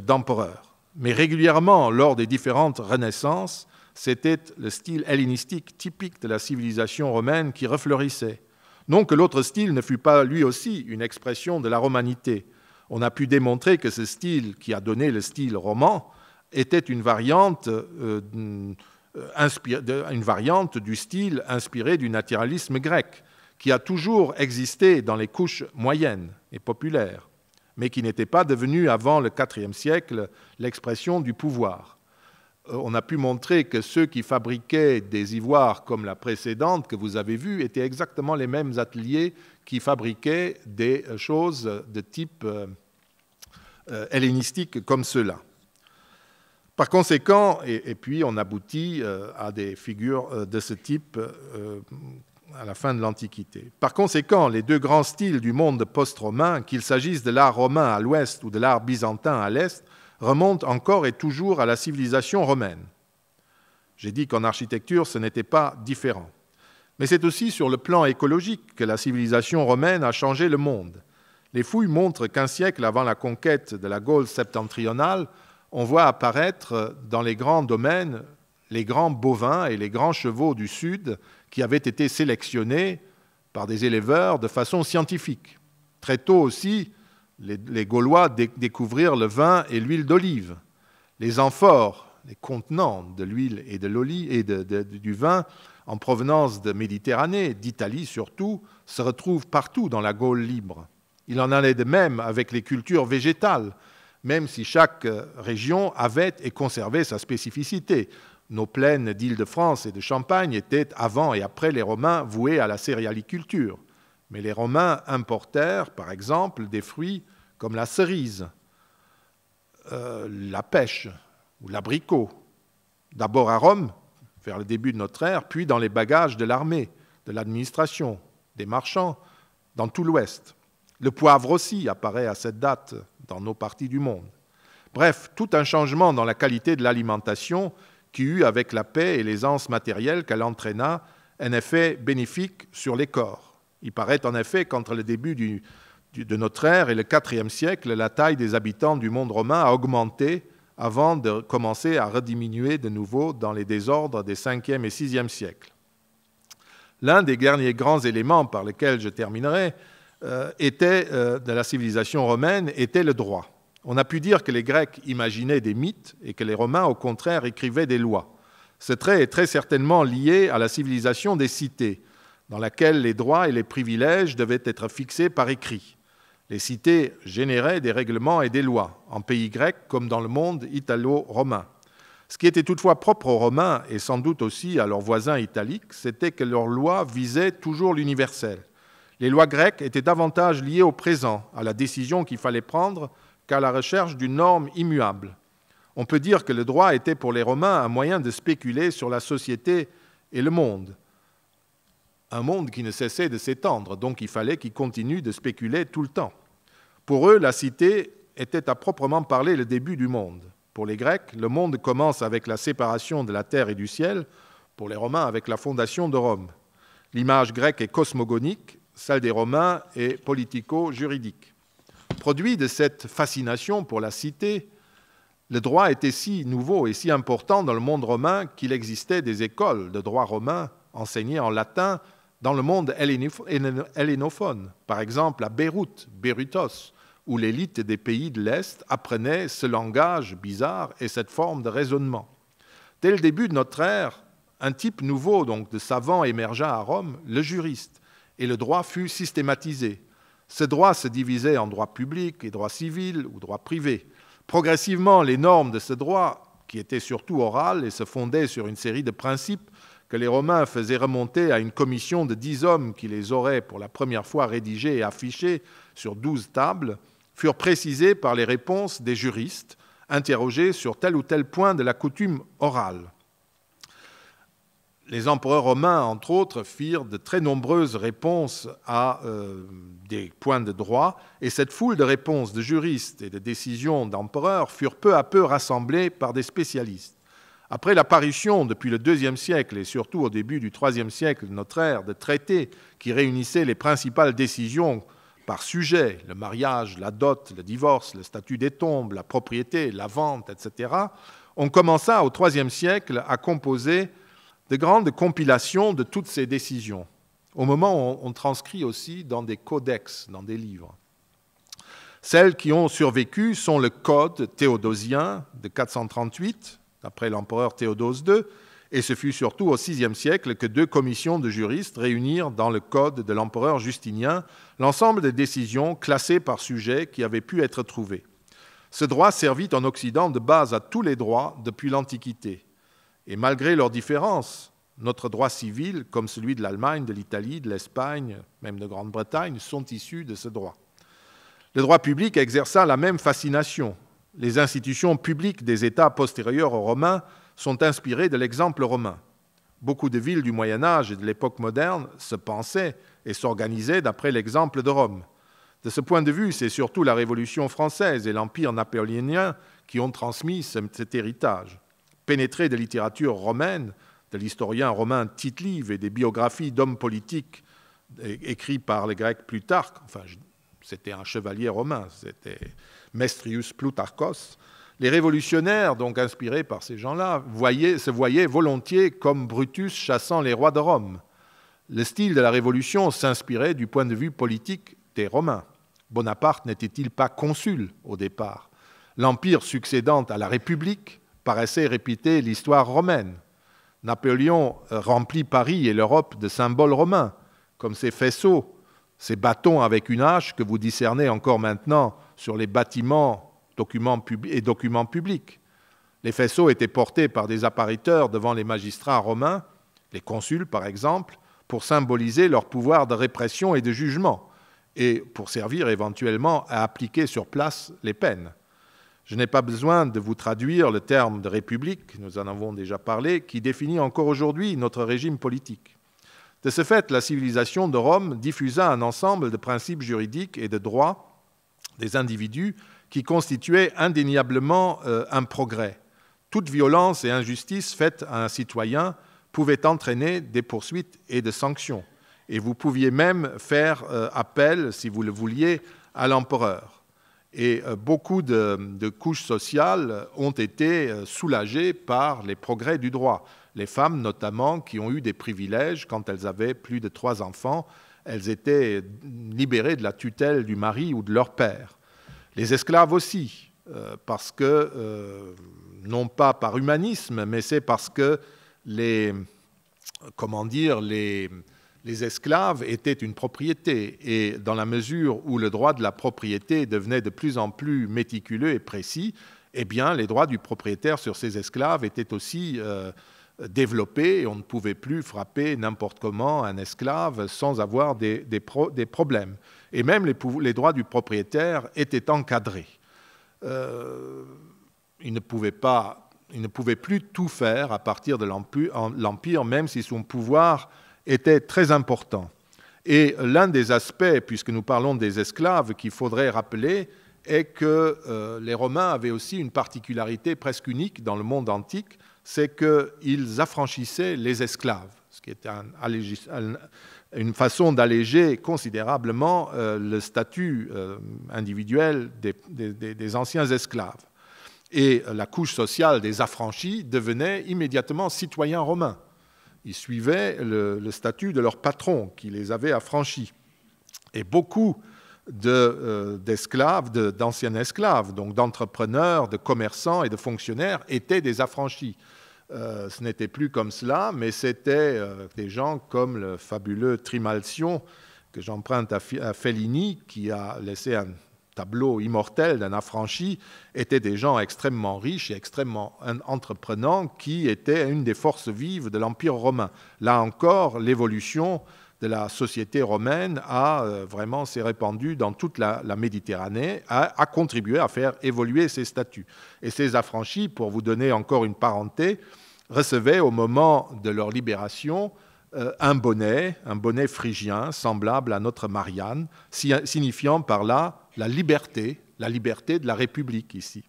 d'empereurs. Mais régulièrement, lors des différentes renaissances, c'était le style hellénistique typique de la civilisation romaine qui refleurissait. Non que l'autre style ne fût pas lui aussi une expression de la romanité. On a pu démontrer que ce style qui a donné le style roman était une variante une variante du style inspiré du naturalisme grec, qui a toujours existé dans les couches moyennes et populaires, mais qui n'était pas devenu avant le IVe siècle l'expression du pouvoir. On a pu montrer que ceux qui fabriquaient des ivoires comme la précédente que vous avez vue étaient exactement les mêmes ateliers qui fabriquaient des choses de type hellénistique comme ceux-là. Par conséquent, et puis on aboutit à des figures de ce type à la fin de l'Antiquité. Par conséquent, les deux grands styles du monde post-romain, qu'il s'agisse de l'art romain à l'ouest ou de l'art byzantin à l'est, remontent encore et toujours à la civilisation romaine. J'ai dit qu'en architecture, ce n'était pas différent. Mais c'est aussi sur le plan écologique que la civilisation romaine a changé le monde. Les fouilles montrent qu'un siècle avant la conquête de la Gaule septentrionale, on voit apparaître dans les grands domaines les grands bovins et les grands chevaux du sud qui avaient été sélectionnés par des éleveurs de façon scientifique. Très tôt aussi, les Gaulois découvrirent le vin et l'huile d'olive. Les amphores, les contenants de l'huile et du vin en provenance de Méditerranée, d'Italie surtout, se retrouvent partout dans la Gaule libre. Il en allait de même avec les cultures végétales, même si chaque région avait et conservait sa spécificité. Nos plaines d'Île-de-France et de Champagne étaient, avant et après les Romains, vouées à la céréaliculture. Mais les Romains importèrent, par exemple, des fruits comme la cerise, la pêche ou l'abricot, d'abord à Rome, vers le début de notre ère, puis dans les bagages de l'armée, de l'administration, des marchands, dans tout l'Ouest. Le poivre aussi apparaît à cette date dans nos parties du monde. Bref, tout un changement dans la qualité de l'alimentation qui eut, avec la paix et l'aisance matérielle qu'elle entraîna, un effet bénéfique sur les corps. Il paraît en effet qu'entre le début de notre ère et le IVe siècle, la taille des habitants du monde romain a augmenté avant de commencer à rediminuer de nouveau dans les désordres des 5e et 6e siècles. L'un des derniers grands éléments par lesquels je terminerai de la civilisation romaine était le droit. On a pu dire que les Grecs imaginaient des mythes et que les Romains, au contraire, écrivaient des lois. Ce trait est très certainement lié à la civilisation des cités, dans laquelle les droits et les privilèges devaient être fixés par écrit. Les cités généraient des règlements et des lois, en pays grec comme dans le monde italo-romain. Ce qui était toutefois propre aux Romains, et sans doute aussi à leurs voisins italiques, c'était que leurs lois visaient toujours l'universel. Les lois grecques étaient davantage liées au présent, à la décision qu'il fallait prendre, qu'à la recherche d'une norme immuable. On peut dire que le droit était pour les Romains un moyen de spéculer sur la société et le monde. Un monde qui ne cessait de s'étendre, donc il fallait qu'ils continuent de spéculer tout le temps. Pour eux, la cité était à proprement parler le début du monde. Pour les Grecs, le monde commence avec la séparation de la terre et du ciel, pour les Romains avec la fondation de Rome. L'image grecque est cosmogonique, celle des Romains est politico-juridique. Produit de cette fascination pour la cité, le droit était si nouveau et si important dans le monde romain qu'il existait des écoles de droit romain enseignées en latin dans le monde hellénophone, par exemple à Beyrouth, Bérytos, où l'élite des pays de l'Est apprenait ce langage bizarre et cette forme de raisonnement. Dès le début de notre ère, un type nouveau donc, de savant émergea à Rome, le juriste, et le droit fut systématisé. Ce droit se divisait en droit public et droit civil ou droit privé. Progressivement, les normes de ce droit, qui étaient surtout orales et se fondaient sur une série de principes que les Romains faisaient remonter à une commission de 10 hommes qui les auraient pour la première fois rédigés et affichés sur 12 tables, furent précisées par les réponses des juristes interrogés sur tel ou tel point de la coutume orale. Les empereurs romains, entre autres, firent de très nombreuses réponses à des points de droit, et cette foule de réponses de juristes et de décisions d'empereurs furent peu à peu rassemblées par des spécialistes. Après l'apparition, depuis le IIe siècle et surtout au début du IIIe siècle de notre ère, de traités qui réunissaient les principales décisions par sujet, le mariage, la dot, le divorce, le statut des tombes, la propriété, la vente, etc., on commença au IIIe siècle à composer de grandes compilations de toutes ces décisions. Au moment où on transcrit aussi dans des codex, dans des livres. Celles qui ont survécu sont le Code théodosien de 438, d'après l'empereur Théodose II, Et ce fut surtout au VIe siècle que 2 commissions de juristes réunirent dans le code de l'empereur Justinien l'ensemble des décisions classées par sujet qui avaient pu être trouvées. Ce droit servit en Occident de base à tous les droits depuis l'Antiquité. Et malgré leurs différences, notre droit civil, comme celui de l'Allemagne, de l'Italie, de l'Espagne, même de Grande-Bretagne, sont issus de ce droit. Le droit public exerça la même fascination. Les institutions publiques des États postérieurs aux Romains sont inspirées de l'exemple romain. Beaucoup de villes du Moyen-Âge et de l'époque moderne se pensaient et s'organisaient d'après l'exemple de Rome. De ce point de vue, c'est surtout la Révolution française et l'Empire napoléonien qui ont transmis cet héritage. Pénétrés de littérature romaine, de l'historien romain Tite-Live et des biographies d'hommes politiques écrits par les Grecs Plutarque, enfin, c'était un chevalier romain, c'était Mestrius Plutarchos. Les révolutionnaires, donc inspirés par ces gens-là, se voyaient volontiers comme Brutus chassant les rois de Rome. Le style de la Révolution s'inspirait du point de vue politique des Romains. Bonaparte n'était-il pas consul au départ? L'Empire succédant à la République paraissait répéter l'histoire romaine. Napoléon remplit Paris et l'Europe de symboles romains, comme ces faisceaux, ces bâtons avec une hache que vous discernez encore maintenant sur les bâtiments et documents publics. Les faisceaux étaient portés par des appariteurs devant les magistrats romains, les consuls par exemple, pour symboliser leur pouvoir de répression et de jugement, et pour servir éventuellement à appliquer sur place les peines. Je n'ai pas besoin de vous traduire le terme de république, nous en avons déjà parlé, qui définit encore aujourd'hui notre régime politique. De ce fait, la civilisation de Rome diffusa un ensemble de principes juridiques et de droits des individus qui constituaient indéniablement un progrès. Toute violence et injustice faite à un citoyen pouvait entraîner des poursuites et des sanctions. Et vous pouviez même faire appel, si vous le vouliez, à l'empereur. Et beaucoup de couches sociales ont été soulagées par les progrès du droit. Les femmes, notamment, qui ont eu des privilèges quand elles avaient plus de 3 enfants, elles étaient libérées de la tutelle du mari ou de leur père. Les esclaves aussi, parce que, non pas par humanisme, mais c'est parce que les esclaves étaient une propriété. Et dans la mesure où le droit de la propriété devenait de plus en plus méticuleux et précis, eh bien, les droits du propriétaire sur ces esclaves étaient aussi développés et on ne pouvait plus frapper n'importe comment un esclave sans avoir des problèmes. Et même les droits du propriétaire étaient encadrés. Il ne pouvait plus tout faire à partir de l'Empire, même si son pouvoir était très important. Et l'un des aspects, puisque nous parlons des esclaves, qu'il faudrait rappeler, est que les Romains avaient aussi une particularité presque unique dans le monde antique, c'est qu'ils affranchissaient les esclaves, ce qui était une façon d'alléger considérablement le statut individuel des anciens esclaves. Et la couche sociale des affranchis devenait immédiatement citoyens romains. Ils suivaient le statut de leur patron qui les avait affranchis. Et beaucoup d'esclaves, d'anciens esclaves, donc d'entrepreneurs, de commerçants et de fonctionnaires, étaient des affranchis. Ce n'était plus comme cela, mais c'était des gens comme le fabuleux Trimalcion, que j'emprunte à Fellini, qui a laissé un tableau immortel d'un affranchi, étaient des gens extrêmement riches et extrêmement entreprenants qui étaient une des forces vives de l'Empire romain. Là encore, l'évolution de la société romaine vraiment s'est répandue dans toute la Méditerranée, a contribué à faire évoluer ces statuts. Et ces affranchis, pour vous donner encore une parenté, recevaient au moment de leur libération un bonnet phrygien semblable à notre Marianne, signifiant par là la liberté de la République ici.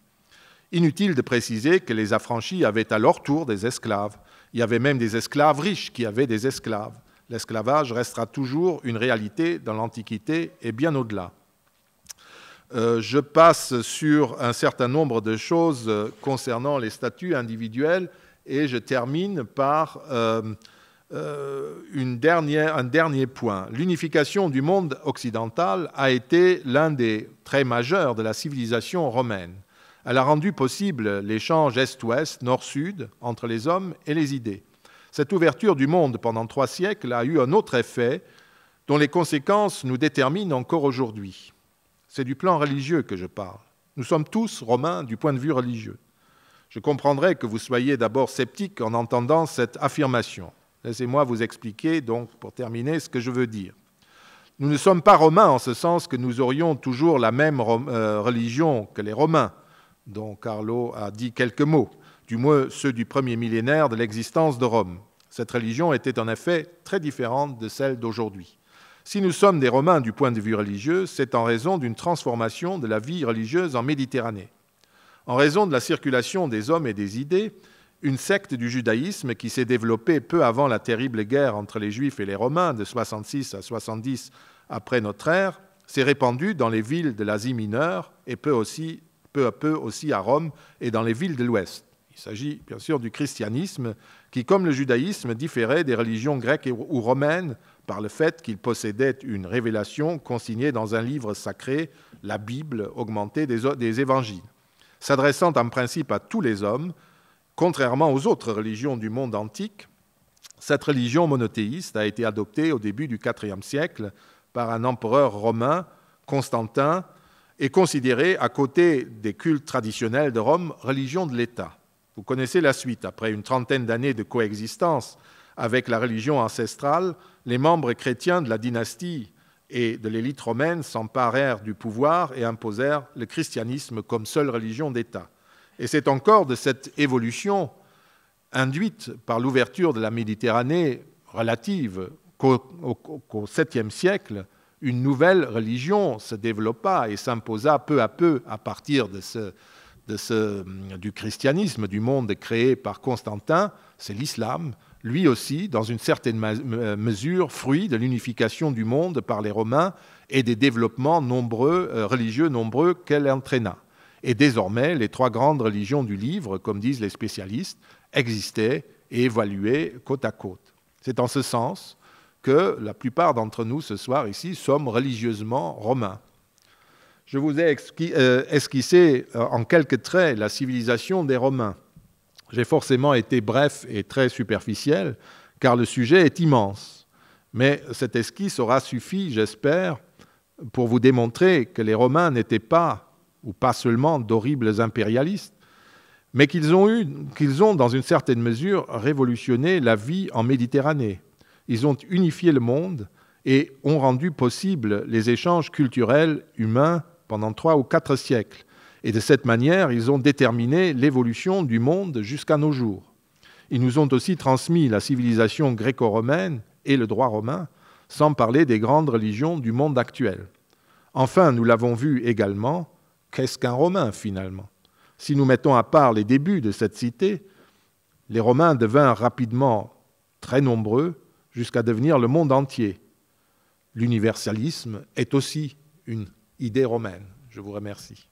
Inutile de préciser que les affranchis avaient à leur tour des esclaves. Il y avait même des esclaves riches qui avaient des esclaves. L'esclavage restera toujours une réalité dans l'Antiquité et bien au-delà. Je passe sur un certain nombre de choses concernant les statuts individuels et je termine par un dernier point. L'unification du monde occidental a été l'un des traits majeurs de la civilisation romaine. Elle a rendu possible l'échange Est-Ouest, Nord-Sud entre les hommes et les idées. Cette ouverture du monde pendant 3 siècles a eu un autre effet dont les conséquences nous déterminent encore aujourd'hui. C'est du plan religieux que je parle. Nous sommes tous romains du point de vue religieux. Je comprendrais que vous soyez d'abord sceptiques en entendant cette affirmation. Laissez-moi vous expliquer donc, pour terminer, ce que je veux dire. Nous ne sommes pas romains en ce sens que nous aurions toujours la même religion que les Romains, dont Carlo a dit quelques mots, du moins ceux du premier millénaire de l'existence de Rome. Cette religion était en effet très différente de celle d'aujourd'hui. Si nous sommes des Romains du point de vue religieux, c'est en raison d'une transformation de la vie religieuse en Méditerranée. En raison de la circulation des hommes et des idées, une secte du judaïsme qui s'est développée peu avant la terrible guerre entre les Juifs et les Romains de 66 à 70 après notre ère s'est répandue dans les villes de l'Asie mineure et peu à peu aussi à Rome et dans les villes de l'Ouest. Il s'agit bien sûr du christianisme qui, comme le judaïsme, différait des religions grecques ou romaines par le fait qu'il possédait une révélation consignée dans un livre sacré, la Bible augmentée des évangiles. S'adressant en principe à tous les hommes, contrairement aux autres religions du monde antique, cette religion monothéiste a été adoptée au début du IVe siècle par un empereur romain, Constantin, et considérée, à côté des cultes traditionnels de Rome, religion de l'État. Vous connaissez la suite. Après une trentaine d'années de coexistence avec la religion ancestrale, les membres chrétiens de la dynastie et de l'élite romaine s'emparèrent du pouvoir et imposèrent le christianisme comme seule religion d'État. Et c'est encore de cette évolution induite par l'ouverture de la Méditerranée relative qu'au 7e siècle, une nouvelle religion se développa et s'imposa peu à peu à partir du christianisme, du monde créé par Constantin, c'est l'islam, lui aussi, dans une certaine mesure, fruit de l'unification du monde par les Romains et des développements religieux nombreux qu'elle entraîna. Et désormais, les 3 grandes religions du livre, comme disent les spécialistes, existaient et évoluaient côte à côte. C'est en ce sens que la plupart d'entre nous ce soir ici sommes religieusement romains. Je vous ai esquissé en quelques traits la civilisation des Romains. J'ai forcément été bref et très superficiel, car le sujet est immense. Mais cette esquisse aura suffi, j'espère, pour vous démontrer que les Romains n'étaient pas, ou pas seulement, d'horribles impérialistes, mais qu'ils ont, dans une certaine mesure, révolutionné la vie en Méditerranée. Ils ont unifié le monde et ont rendu possible les échanges culturels humains pendant 3 ou 4 siècles. Et de cette manière, ils ont déterminé l'évolution du monde jusqu'à nos jours. Ils nous ont aussi transmis la civilisation gréco-romaine et le droit romain, sans parler des grandes religions du monde actuel. Enfin, nous l'avons vu également, qu'est-ce qu'un Romain finalement? Si nous mettons à part les débuts de cette cité, les Romains devinrent rapidement très nombreux jusqu'à devenir le monde entier. L'universalisme est aussi une idée romaine. Je vous remercie.